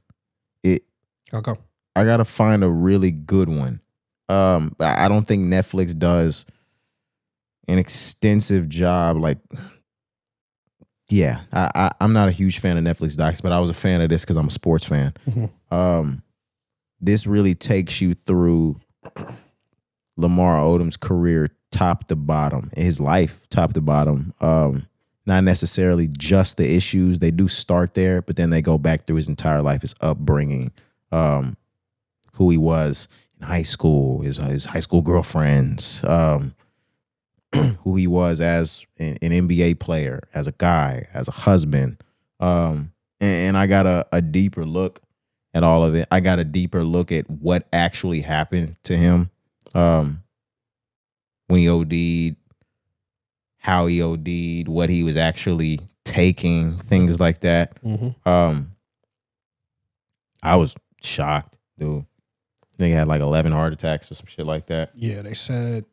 Okay. I gotta find a really good one. I don't think Netflix does an extensive job. Like, yeah, I'm not a huge fan of Netflix docs, but I was a fan of this because I'm a sports fan. Mm-hmm. This really takes you through Lamar Odom's career top to bottom, his life top to bottom. Not necessarily just the issues. They do start there, but then they go back through his entire life, his upbringing, who he was in high school, his high school girlfriends, who he was as an NBA player, as a guy, as a husband. And I got a deeper look at all of it. I got a deeper look at what actually happened to him when he OD'd, how he OD'd, what he was actually taking, things like that. Mm-hmm. I was shocked, dude. I think he had like 11 heart attacks or some shit like that. Yeah, they said,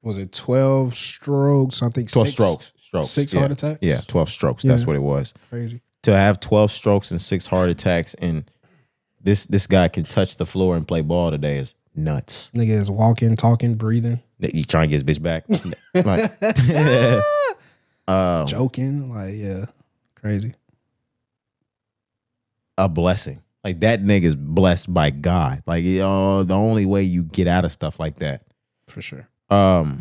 was it 12 strokes? I think 12 strokes. 6 heart attacks? Yeah, 12 strokes. That's what it was. Crazy. To have 12 strokes and 6 heart attacks, and this guy can touch the floor and play ball today is nuts. Nigga is walking, talking, breathing. He trying to get his bitch back. Like, joking. Like, yeah. Crazy. A blessing. Like, that nigga's blessed by God. Like, the only way you get out of stuff like that. For sure. But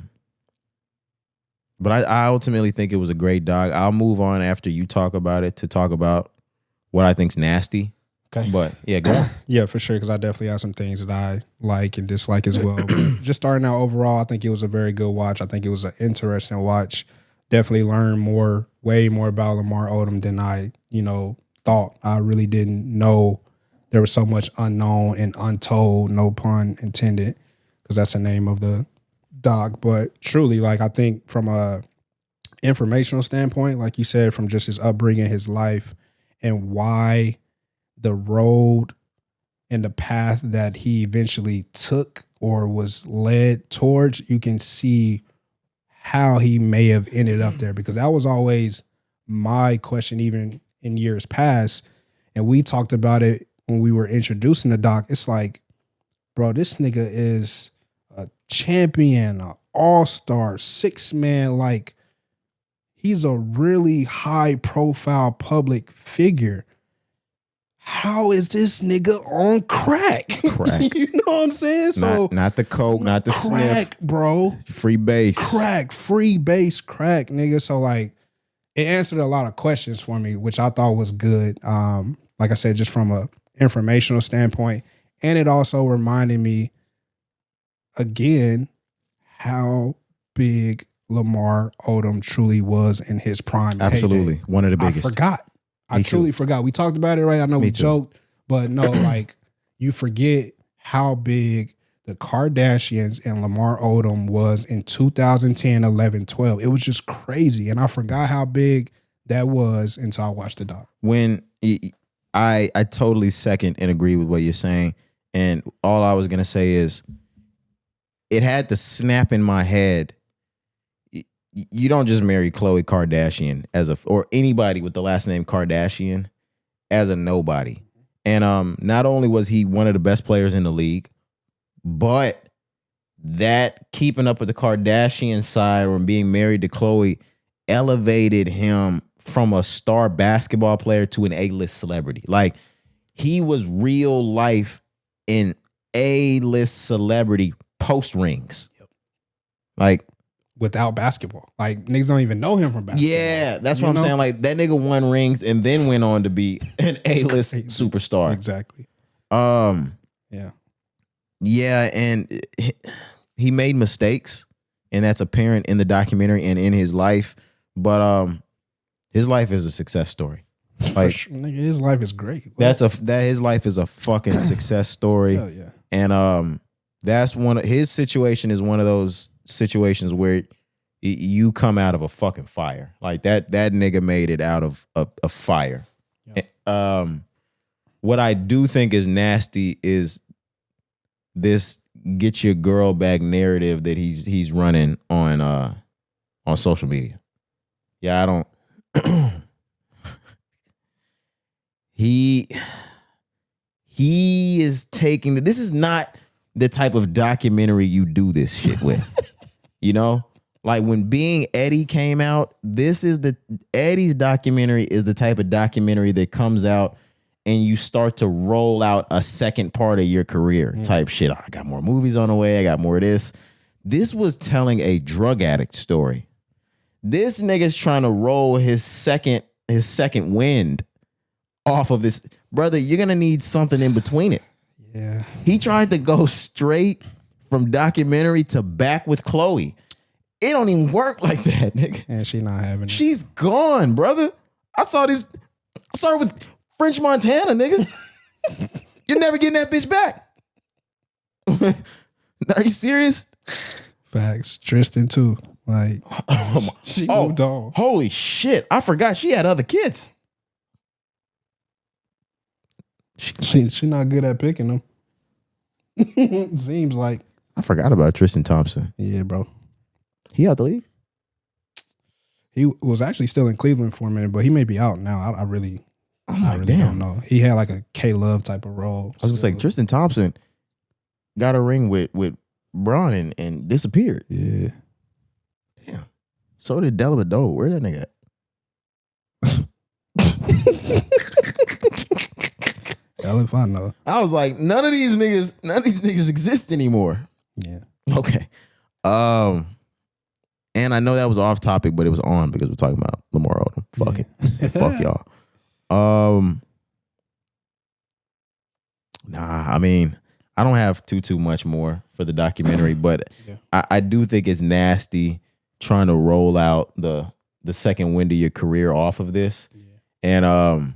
I ultimately think it was a great dog. I'll move on after you talk about it to talk about what I think's nasty. Okay. But yeah, go on. Yeah, for sure, because I definitely have some things that I like and dislike as well. But just starting out overall, I think it was a very good watch. I think it was an interesting watch. Definitely learned way more about Lamar Odom than I, thought. I really didn't know there was so much unknown and untold, no pun intended, because that's the name of the doc. But truly, like, I think from a informational standpoint, like you said, from just his upbringing, his life, and why the road and the path that he eventually took or was led towards, you can see how he may have ended up there, because that was always my question, even in years past. And we talked about it when we were introducing the doc. It's like, bro, this nigga is a champion, an all-star, 6-man. Like, he's a really high-profile public figure. How is this nigga on crack? Crack. You know what I'm saying? So not the coke, not the crack, sniff, bro. Free base. Crack, free base crack, nigga. So like, it answered a lot of questions for me, which I thought was good. Like I said, just from a informational standpoint, and it also reminded me again how big Lamar Odom truly was in his prime. Absolutely, heyday. One of the biggest. I forgot. I truly forgot. We talked about it, right? I know we joked, but no, like, you forget how big the Kardashians and Lamar Odom was in 2010, 11, 12. It was just crazy. And I forgot how big that was until I watched the doc. When I totally second and agree with what you're saying. And all I was going to say is it had to snap in my head. You don't just marry Khloe Kardashian or anybody with the last name Kardashian as a nobody. And not only was he one of the best players in the league, but that keeping up with the Kardashian side or being married to Khloe elevated him from a star basketball player to an A-list celebrity. Like, he was real life an A-list celebrity post rings. Like, without basketball. Like, niggas don't even know him from basketball. yeah, that's what I'm saying. Like, that nigga won rings and then went on to be an A-list superstar. Exactly. Yeah. Yeah, and he made mistakes, and that's apparent in the documentary and in his life. But his life is a success story. Like, sure, nigga, his life is great. His life is a fucking success story. Hell yeah. And that's his situation is one of those situations where you come out of a fucking fire. Like that nigga made it out of a fire. Yeah. What I do think is nasty is this get your girl back narrative that he's running on social media. Yeah, I don't he is taking this is not the type of documentary you do this shit with. You know? Like when Being Eddie came out, Eddie's documentary is the type of documentary that comes out and you start to roll out a second part of your career type shit. I got more movies on the way. I got more of this. This was telling a drug addict story. This nigga's trying to roll his second wind off of this. Brother, you're going to need something in between it. Yeah. He tried to go straight from documentary to back with Chloe. It don't even work like that, nigga. And she not having it. She's gone, brother. I saw her with French Montana, nigga. You're never getting that bitch back. Are you serious? Facts. Tristan too. Like she moved on. Holy shit. I forgot she had other kids. She not good at picking them. Seems like. I forgot about Tristan Thompson. Yeah, bro. He out the league? He was actually still in Cleveland for a minute, but he may be out now. I really don't know. He had like a K-Love type of role. I was gonna say Tristan Thompson got a ring with Braun and disappeared. Yeah. Damn. So did Dellavedova. Where that nigga at? Hell if I know. I was like, none of these niggas exist anymore. Yeah. Okay. And I know that was off topic, but it was on because we're talking about Lamar Odom. Fuck it. Fuck y'all. Nah, I mean, I don't have too much more for the documentary, but I do think it's nasty trying to roll out the second wind of your career off of this. Yeah. And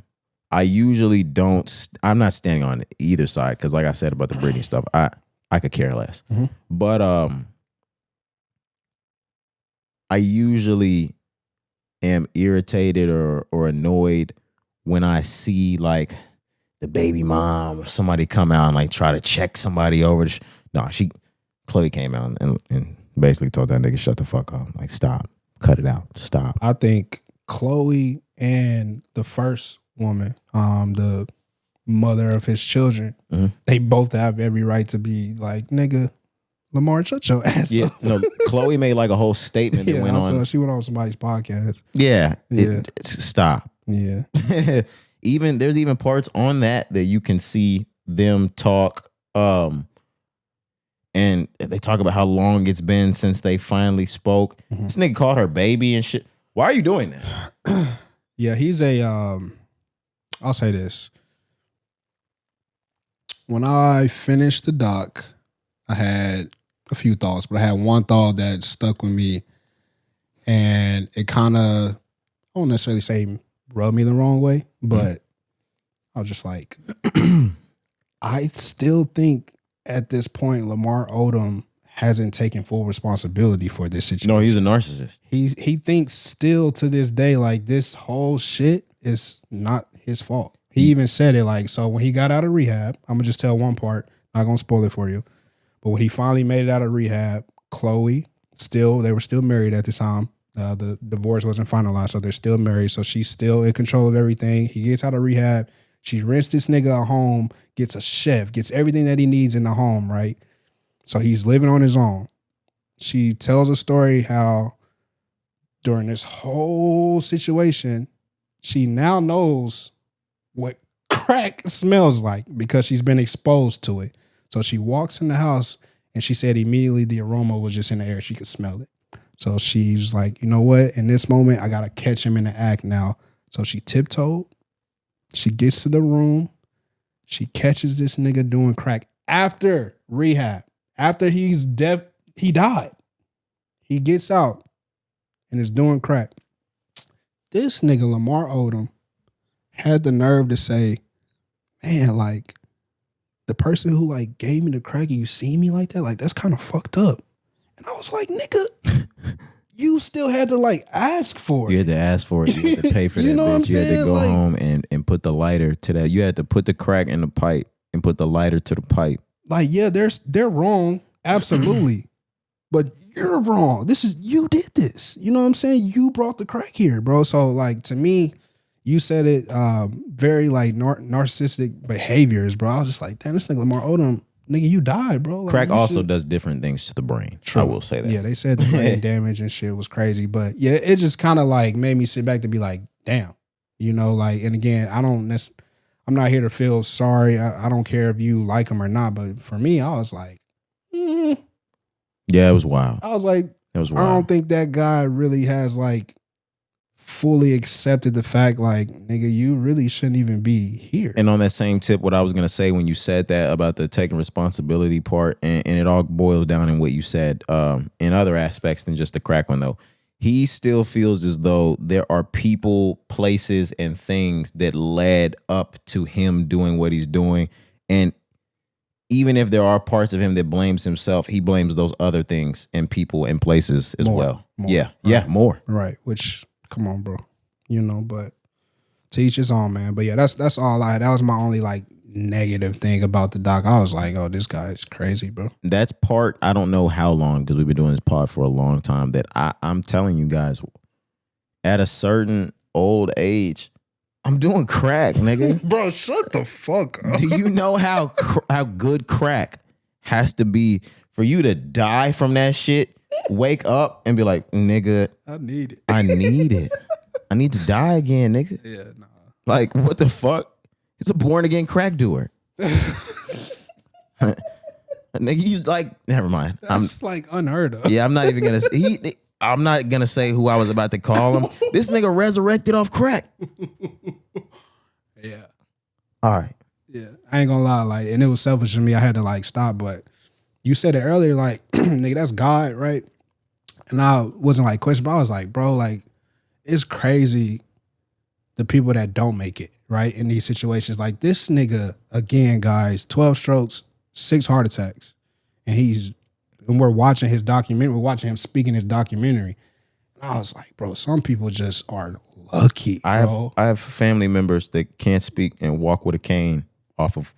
I usually don't. I'm not standing on either side because, like I said about the Britney stuff, I could care less. Mm-hmm. But I usually am irritated or annoyed when I see like the baby mom or somebody come out and like try to check somebody over. Chloe came out and basically told that nigga shut the fuck up. Like, stop, cut it out, stop. I think Chloe and the first woman, the mother of his children, they both have every right to be like, nigga, Lamar, shut your ass up. No, Chloe made like a whole statement that went on. She went on somebody's podcast. Yeah. Stop. Yeah. There's even parts on that you can see them talk. And they talk about how long it's been since they finally spoke. Mm-hmm. This nigga called her baby and shit. Why are you doing that? Yeah, he's I'll say this. When I finished the doc, I had a few thoughts, but I had one thought that stuck with me, and it kind of, I won't necessarily say rubbed me the wrong way, but I was just like, I still think at this point Lamar Odom hasn't taken full responsibility for this situation. No, he's a narcissist. He thinks still to this day like this whole shit is not his fault. He even said it like, so when he got out of rehab, I'm gonna just tell one part, not gonna spoil it for you. But when he finally made it out of rehab, Chloe, they were still married at the time. The divorce wasn't finalized, so they're still married. So she's still in control of everything. He gets out of rehab. She rents this nigga a home, gets a chef, gets everything that he needs in the home, right? So he's living on his own. She tells a story how during this whole situation, she now knows what crack smells like because she's been exposed to it. So she walks in the house And she said immediately the aroma was just in the air. She could smell it. So she's like, you know what? In this moment, I got to catch him in the act now. So she tiptoed. She gets to the room. She catches this nigga doing crack after rehab. After he's deaf, he died. He gets out and is doing crack. This nigga, Lamar Odom, had the nerve to say, man, like, the person who like gave me the crack, you see me like that? Like, that's kind of fucked up. And I was like, nigga, you still had to like ask for it. You had to ask for it. You had to pay for that. You know what I'm You had to saying? go Like- home and put the lighter to that. You had to put the crack in the pipe and put the lighter to the pipe. Like, yeah, they're wrong. Absolutely. But you're wrong. You did this. You know what I'm saying? You brought the crack here, bro. So like, to me, you said it very like narcissistic behaviors, bro. I was just like, damn, this nigga Lamar Odom, nigga, you died, bro. Like, Crack you also should- does different things to the brain. True. I will say that. Yeah, they said the brain damage and shit was crazy. But yeah, it just kind of like made me sit back to be like, damn. You know, like, and again, I'm not here to feel sorry. I don't care if you like him or not. But for me, I was like, Yeah, it was wild. I was like, It was I don't wild. think that guy really has like fully accepted the fact, like, nigga, you really shouldn't even be here. And on that same tip, what I was going to say when you said that about the taking responsibility part, and it all boils down in what you said in other aspects than just the crack one, though. He still feels as though there are people, places, and things that led up to him doing what he's doing. And even if there are parts of him that blames himself, he blames those other things and people and places as well. Yeah. Yeah, more. Right. Which, come on, bro. You know, but to each his own, man. But yeah, that's all I had. That was my only like negative thing about the doc. I was like, oh, this guy is crazy, bro. That's part, I don't know how long, because we've been doing this pod for a long time, that I'm telling you guys, at a certain old age, I'm doing crack, nigga. Bro, shut the fuck up. Do you know how good crack has to be for you to die from that shit? Wake up and be like, nigga, I need it. I need it. I need to die again, nigga. Yeah, nah. Like, what the fuck? It's a born again crack doer. Nigga, he's like, never mind. That's like unheard of. I'm not even gonna. I'm not gonna say who I was about to call him. This nigga resurrected off crack. Yeah. All right. Yeah. I ain't gonna lie, like, and it was selfish of me. I had to like stop, but you said it earlier, like, nigga, that's God, right? And I wasn't like questioning, but I was like, bro, like, it's crazy the people that don't make it, right? In these situations. Like this nigga, again, guys, 12 strokes, 6 heart attacks. And we're watching his documentary, we're watching him speak in his documentary. And I was like, bro, some people just are lucky, bro. I have family members that can't speak and walk with a cane off of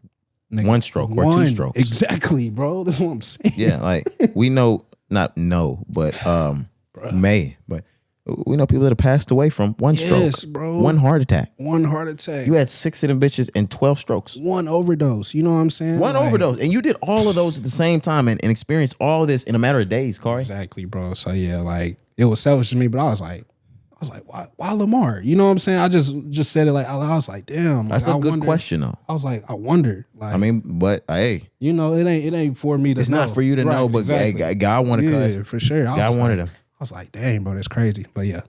Nigga, one stroke or 2 strokes. Exactly, bro. That's what I'm saying. Yeah, like we know, not know, but but we know people that have passed away from one Yes, stroke, bro. one heart attack. One heart attack. You had 6 of them bitches and 12 strokes. One overdose. You know what I'm saying? One Like, overdose. And you did all of those at the same time and experienced all of this in a matter of days, Cari. Exactly, bro. So yeah, like it was selfish to me, but I was like, why Lamar? You know what I'm saying? I just said it like I was like, damn. That's like, a good wondered- question, though. I was like, I wondered. Like, I mean, but hey, you know, it ain't for me to. it's not for you to know, but exactly. hey, God wanted Yeah, for sure. God wanted him. I was like, dang, bro, that's crazy. But yeah,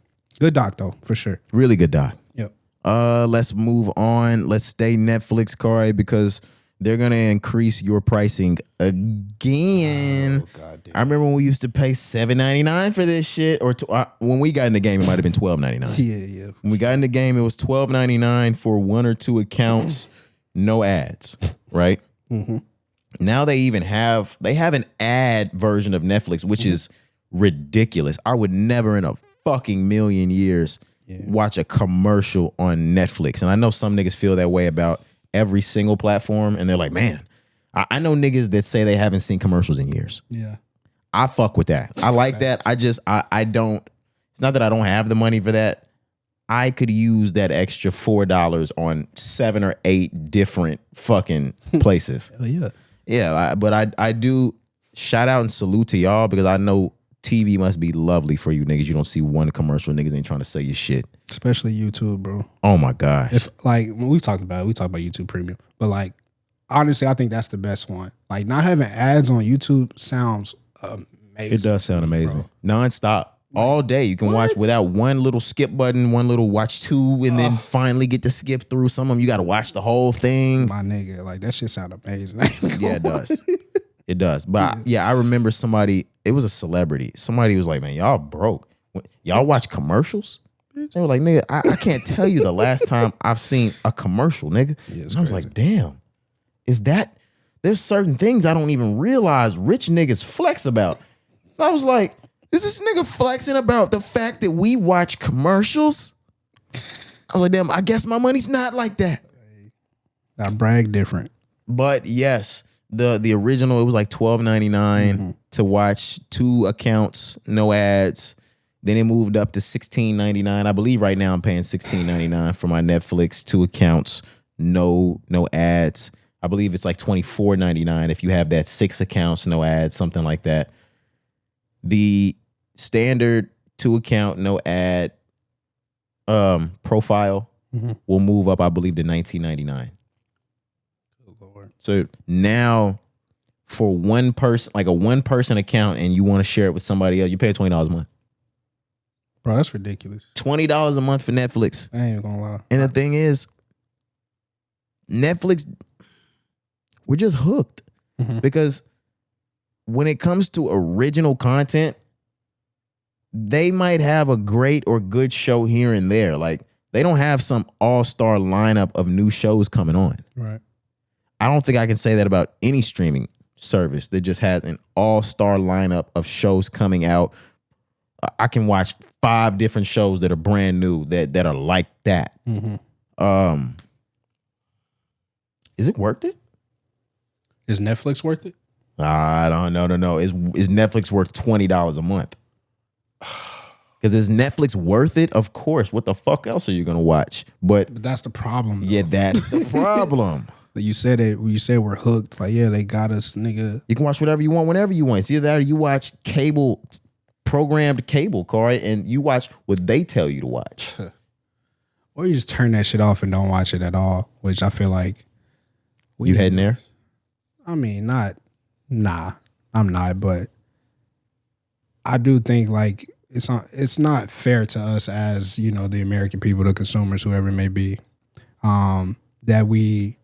good doc though, for sure. Really good doc. Yep. Let's move on. Let's stay Netflix, Cari, because they're gonna increase your pricing again. Oh, God damn. I remember when we used to pay $7.99 for this shit, or when we got in the game, it might have been $12.99. Yeah. When we got in the game, it was $12.99 for 1 or 2 accounts, no ads, right? Mm-hmm. Now they have an ad version of Netflix, which is ridiculous. I would never in a fucking million years watch a commercial on Netflix. And I know some niggas feel that way about every single platform, and they're like, man, I know niggas that say they haven't seen commercials in years. Yeah. I fuck with that. I like that. I don't, it's not that I don't have the money for that. I could use that extra $4 on 7 or 8 different fucking places. Hell yeah. Yeah, but I do shout out and salute to y'all, because I know TV must be lovely for you niggas. You don't see one commercial, niggas ain't trying to sell you shit. Especially YouTube, bro. Oh my gosh. If like when we talked about YouTube Premium, but like honestly, I think that's the best one. Like not having ads on YouTube sounds amazing. It does sound amazing. Nonstop. All day. You can watch without one little skip button, one little watch two, and then finally get to skip through. Some of them you got to watch the whole thing. My nigga, like that shit sound amazing. Yeah, it does. It does. But yeah, I remember somebody, it was a celebrity. Somebody was like, man, y'all broke. Y'all watch commercials? They were like, nigga, I can't tell you the last time I've seen a commercial, nigga. Yeah, and I was like, damn, there's certain things I don't even realize rich niggas flex about. I was like, is this nigga flexing about the fact that we watch commercials? I was like, damn, I guess my money's not like that. I brag different. But yes, the original, it was like $12.99 to watch 2 accounts, no ads. Then it moved up to $16.99. I believe right now I'm paying $16.99 for my Netflix, 2 accounts, no ads. I believe it's like $24.99 if you have that 6 accounts, no ads, something like that. The standard 2 account, no ad profile will move up, I believe, to $19.99. So now for one person, like a 1-person account, and you want to share it with somebody else, you pay $20 a month. Bro, that's ridiculous. $20 a month for Netflix. I ain't gonna lie. And the thing is, Netflix, we're just hooked. Because when it comes to original content, they might have a great or good show here and there. Like, they don't have some all-star lineup of new shows coming on. Right. I don't think I can say that about any streaming service that just has an all-star lineup of shows coming out. I can watch 5 different shows that are brand new that are like that. Is it worth it? Is Netflix worth it? I don't know. No. Is Netflix worth $20 a month? Because is Netflix worth it? Of course. What the fuck else are you gonna watch? But that's the problem. Though. Yeah, that's the problem. You said it. You said we're hooked. Like, yeah, they got us, nigga. You can watch whatever you want, whenever you want. It's either that or you watch programmed cable, Corey, and you watch what they tell you to watch. Or you just turn that shit off and don't watch it at all, which I feel like. You heading there? I mean, I'm not, but I do think like it's not fair to us as, you know, the American people, the consumers, whoever it may be, that we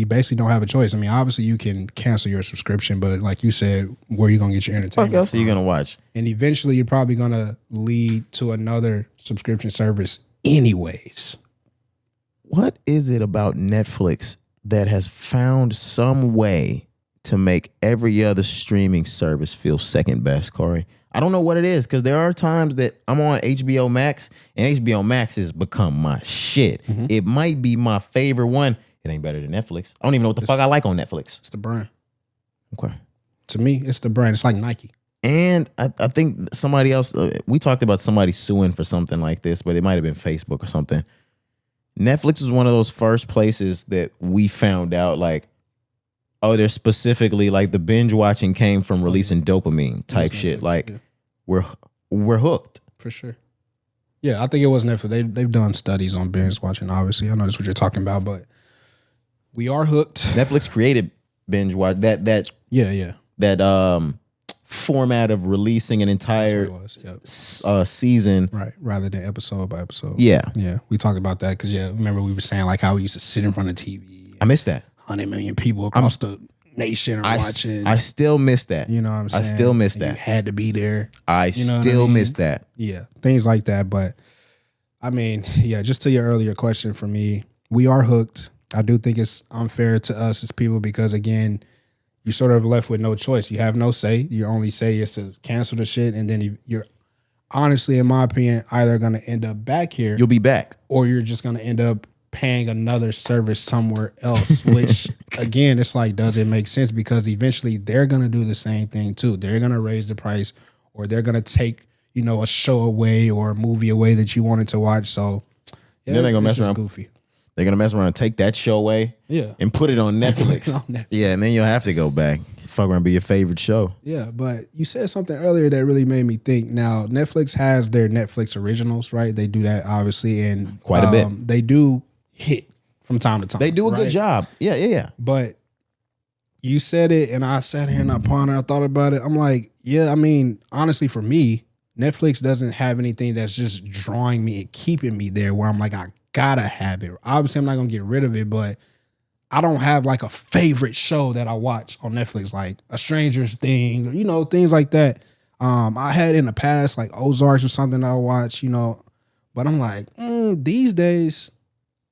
basically don't have a choice. I mean, obviously you can cancel your subscription, but like you said, where are you gonna get your entertainment? What else are you gonna watch? And eventually you're probably gonna lead to another subscription service anyways. What is it about Netflix that has found some way to make every other streaming service feel second best, Corey? I don't know what it is, because there are times that I'm on HBO Max, and HBO Max has become my shit. It might be my favorite one. It ain't better than Netflix. I don't even know what the fuck I like on Netflix. It's the brand. Okay. To me, it's the brand. It's like Nike. And I think somebody else, we talked about somebody suing for something like this, but it might have been Facebook or something. Netflix is one of those first places that we found out, like, oh, they're specifically, like, the binge watching came from releasing dopamine type shit. Netflix, like, yeah. we're hooked. For sure. Yeah, I think it was Netflix. They've done studies on binge watching, obviously. I know that's what you're talking about, but we are hooked. Netflix created binge watch, that format of releasing an entire season, right, rather than episode by episode. Yeah, we talked about that because remember we were saying like how we used to sit in front of TV. I miss that. 100 million people across the nation are watching. I still miss that. You know what I'm saying? I still miss that. You had to be there. I still miss that. Yeah, things like that. But I mean, yeah, just to your earlier question, for me, we are hooked. I do think it's unfair to us as people because, again, you're sort of left with no choice. You have no say. Your only say is to cancel the shit. And then you're honestly, in my opinion, either going to end up back here. You'll be back. Or you're just going to end up paying another service somewhere else, which, again, it's like, does it make sense? Because eventually they're going to do the same thing, too. They're going to raise the price or they're going to take, you know, a show away or a movie away that you wanted to watch. So, yeah, then they're going to mess around. Goofy. They're going to mess around and take that show away and put it on Netflix. Yeah, and then you'll have to go back. Fuck around, be your favorite show. Yeah, but you said something earlier that really made me think. Now, Netflix has their Netflix originals, right? They do that, obviously, and quite a bit. They do hit from time to time. They do a good job. Yeah. But you said it, and I sat here and I pondered. I thought about it. I'm like, yeah. I mean, honestly, for me, Netflix doesn't have anything that's just drawing me and keeping me there. Where I'm like, I gotta have it. Obviously, I'm not gonna get rid of it, but I don't have like a favorite show that I watch on Netflix, like A Stranger's Thing, you know, things like that. I had in the past like Ozarks or something I watch, you know, but I'm like, these days,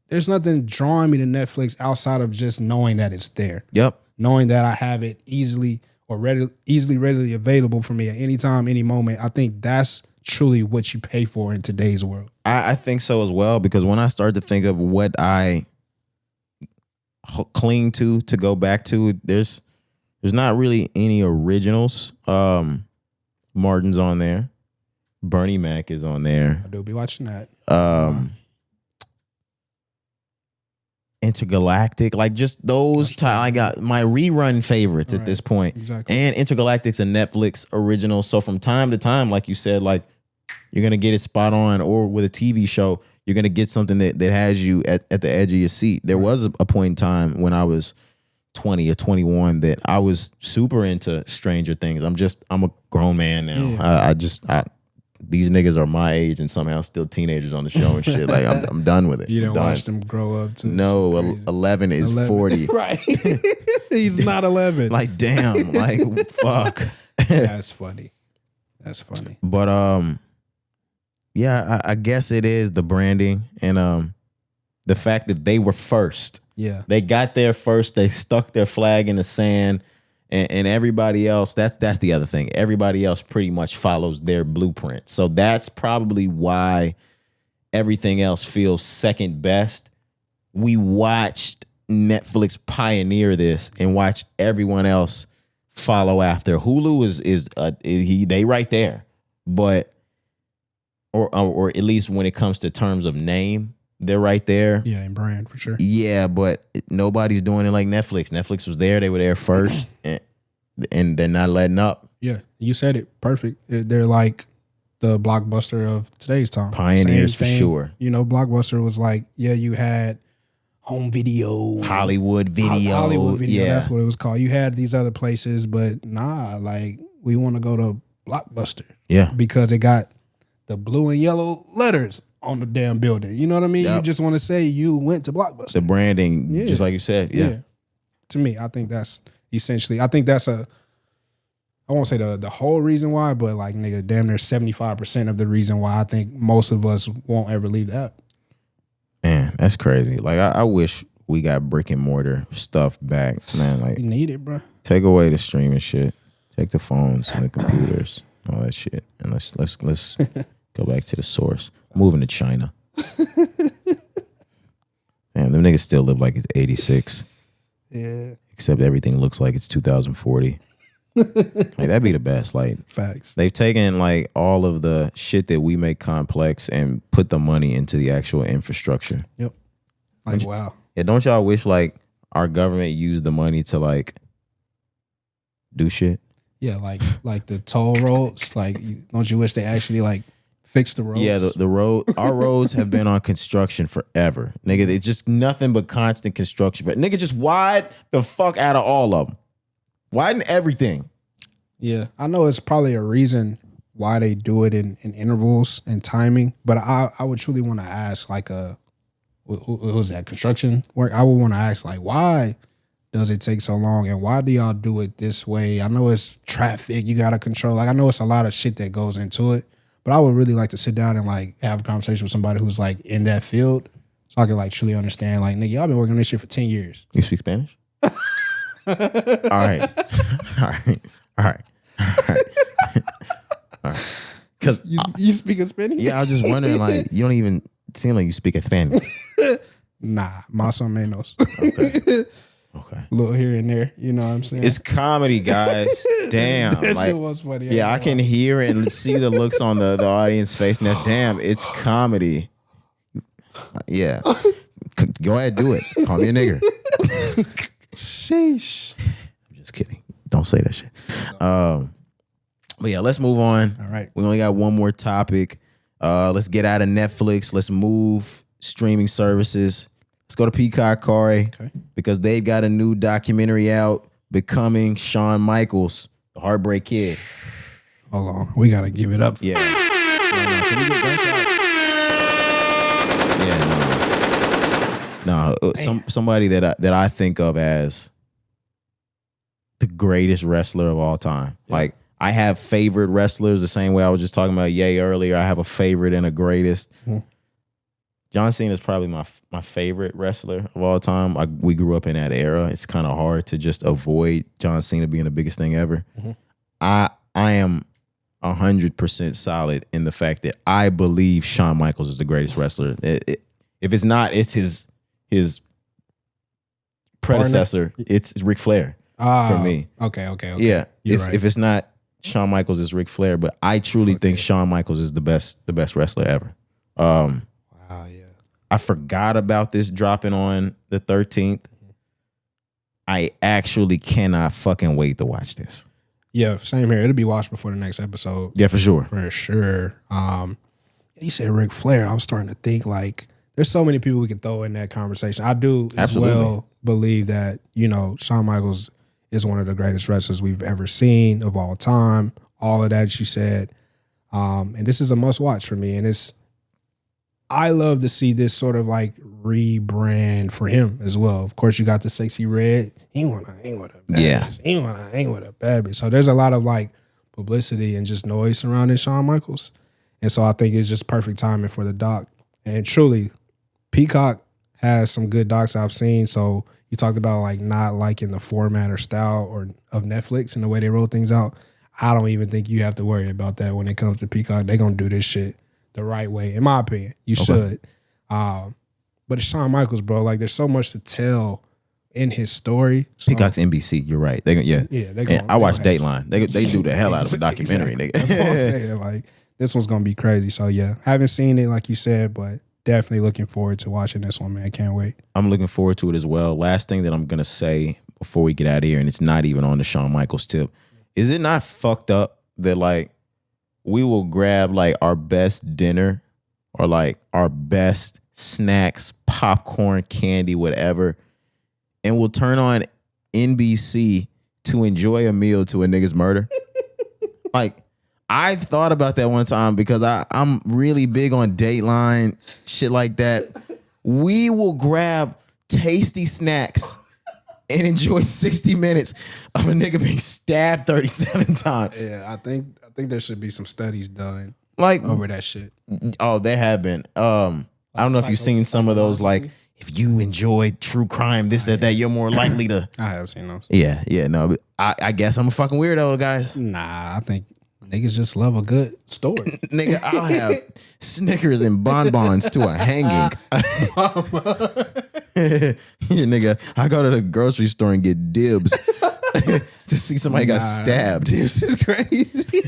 there's nothing drawing me to Netflix outside of just knowing that it's there. Yep. Knowing that I have it easily readily available for me at any time, any moment. I think that's truly what you pay for in today's world. I think so as well, because when I start to think of what I cling to go back to, there's not really any originals. Martin's on there. Bernie Mac is on there. I do be watching that. Intergalactic, like just those. I got my rerun favorites at this point. Exactly. And Intergalactic's a Netflix original. So from time to time, like you said, like you're gonna get it spot on, or with a TV show, you're gonna get something that has you at the edge of your seat. There was a point in time when I was 20 or 21 that I was super into Stranger Things. I'm a grown man now. Yeah. These niggas are my age and somehow still teenagers on the show and shit. Like I'm done with it. You didn't watch them grow up too. No, 11 is 40. Right. He's not 11. Like damn, like fuck. That's funny. But yeah, I guess it is the branding and the fact that they were first. Yeah. They got there first. They stuck their flag in the sand. And everybody else, that's the other thing. Everybody else pretty much follows their blueprint. So that's probably why everything else feels second best. We watched Netflix pioneer this and watch everyone else follow after. Hulu is they right there, but or at least when it comes to terms of name, they're right there. Yeah, and brand for sure. Yeah, but nobody's doing it like Netflix. Netflix was there. They were there first, and they're not letting up. Yeah, you said it. Perfect. They're like the Blockbuster of today's time. Pioneers for sure. You know, Blockbuster was like, yeah, you had home video. Hollywood video. Yeah. That's what it was called. You had these other places, but nah, like we want to go to Blockbuster. Yeah. Because it got the blue and yellow letters on the damn building. You know what I mean? Yep. You just want to say you went to Blockbuster. The branding, just like you said. Yeah. To me, I think that's essentially, I won't say the whole reason why, but like nigga, damn near 75% of the reason why I think most of us won't ever leave the app. Man, that's crazy. Like I wish we got brick and mortar stuff back, man. Like we need it, bro. Take away the streaming shit. Take the phones and the computers, all that shit, and let's go back to the source. Moving to China. Man, them niggas still live like it's 86. Yeah. Except everything looks like it's 2040. Like that'd be the best. Like facts. They've taken like all of the shit that we make complex and put the money into the actual infrastructure. Yep. Like wow. Yeah, don't y'all wish like our government used the money to like do shit? Yeah, like the toll roads. Like, don't you wish they actually like fix the roads? Yeah, the road. Our roads have been on construction forever, nigga. It's just nothing but constant construction. But nigga, just widen the fuck out of all of them. Widen everything. Yeah, I know it's probably a reason why they do it in intervals and timing. But I would truly want to ask, like, what was that construction work? I would want to ask, like, why does it take so long, and why do y'all do it this way? I know it's traffic you gotta control. Like, I know it's a lot of shit that goes into it. But I would really like to sit down and like have a conversation with somebody who's like in that field, so I can like truly understand. Like, nigga, y'all been working on this shit for 10 years. You speak Spanish? All right. Because you speak Spanish? Yeah, I was just wondering. Like, you don't even seem like you speak Spanish. Nah, más o menos. Okay. A little here and there, you know what I'm saying? It's comedy, guys. Damn. That like, shit was funny. Yeah, I can hear and see the looks on the audience face now. Damn, it's comedy. Yeah. Go ahead, do it. Call me a nigger. Sheesh. I'm just kidding. Don't say that shit. But yeah, let's move on. All right. We only got one more topic. Let's get out of Netflix. Let's move streaming services. Let's go to Peacock, Cari, because they've got a new documentary out, becoming Shawn Michaels, the Heartbreak Kid. Hold on, we gotta give it up. Yeah. No, can we get gunshots? Yeah, no. Somebody that I think of as the greatest wrestler of all time. Yeah. Like, I have favorite wrestlers the same way I was just talking about Ye earlier. I have a favorite and a greatest. Mm-hmm. John Cena is probably my favorite wrestler of all time. We grew up in that era. It's kind of hard to just avoid John Cena being the biggest thing ever. Mm-hmm. I am 100% solid in the fact that I believe Shawn Michaels is the greatest wrestler. If it's not, it's his predecessor. It's Ric Flair for me. Okay. Yeah, if it's not Shawn Michaels, it's Ric Flair. But I truly think Shawn Michaels is the best wrestler ever. Wow, yeah. I forgot about this dropping on the 13th. I actually cannot fucking wait to watch this. Yeah, same here. It'll be watched before the next episode. Yeah, for sure. For sure. You said Ric Flair. I'm starting to think like there's so many people we can throw in that conversation. I do as well believe that, Shawn Michaels is one of the greatest wrestlers we've ever seen of all time. All of that you said. And this is a must watch for me. And I love to see this sort of like rebrand for him as well. Of course, you got the Sexy Red. He wanna hang with a bad bitch. He wanna hang with a bad bitch. So there's a lot of like publicity and just noise surrounding Shawn Michaels. And so I think it's just perfect timing for the doc. And truly, Peacock has some good docs I've seen. So you talked about like not liking the format or style of Netflix and the way they roll things out. I don't even think you have to worry about that when it comes to Peacock. They're gonna do this shit the right way, in my opinion. You should. But it's Shawn Michaels, bro. Like, there's so much to tell in his story. So, Peacock's NBC. You're right. I watch Dateline. They do the hell out of a documentary. Exactly. That's what I'm saying. Like, this one's gonna be crazy. So yeah, haven't seen it like you said, but definitely looking forward to watching this one, man. Can't wait. I'm looking forward to it as well. Last thing that I'm gonna say before we get out of here, and it's not even on the Shawn Michaels tip. Is it not fucked up that like we will grab like our best dinner or like our best snacks, popcorn, candy, whatever, and we'll turn on NBC to enjoy a meal to a nigga's murder? Like, I've thought about that one time because I'm really big on Dateline, shit like that. We will grab tasty snacks and enjoy 60 minutes of a nigga being stabbed 37 times. Yeah, I think there should be some studies done like over that shit. Oh, there have been. I don't know if you've seen some of those. Like, if you enjoy true crime, this, that, you're more likely to. I have seen those. Yeah, no. But I guess I'm a fucking weirdo, guys. Nah, I think niggas just love a good story. Nigga, I'll have Snickers and bonbons to a hanging. Yeah, nigga, I go to the grocery store and get dibs to see somebody got stabbed. Dibs is crazy.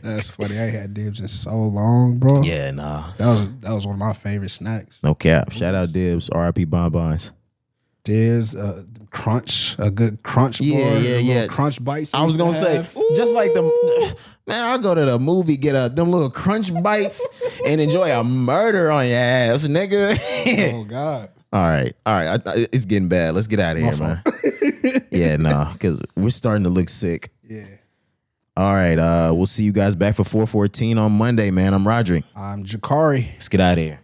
That's funny. I ain't had dibs in so long, bro. Yeah, nah. That was one of my favorite snacks. No cap. Shout out dibs. R.I.P. bonbons. Dibs, crunch, a good crunch bar. Yeah. Crunch bites. I was gonna say, just like them. Man, I'll go to the movie, get them little crunch bites, and enjoy a murder on your ass, nigga. Oh God. All right. It's getting bad. Let's get out of here, man. Yeah, no, because we're starting to look sick. Yeah. All right. We'll see you guys back for 414 on Monday, man. I'm Roderick. I'm Cari. Let's get out of here.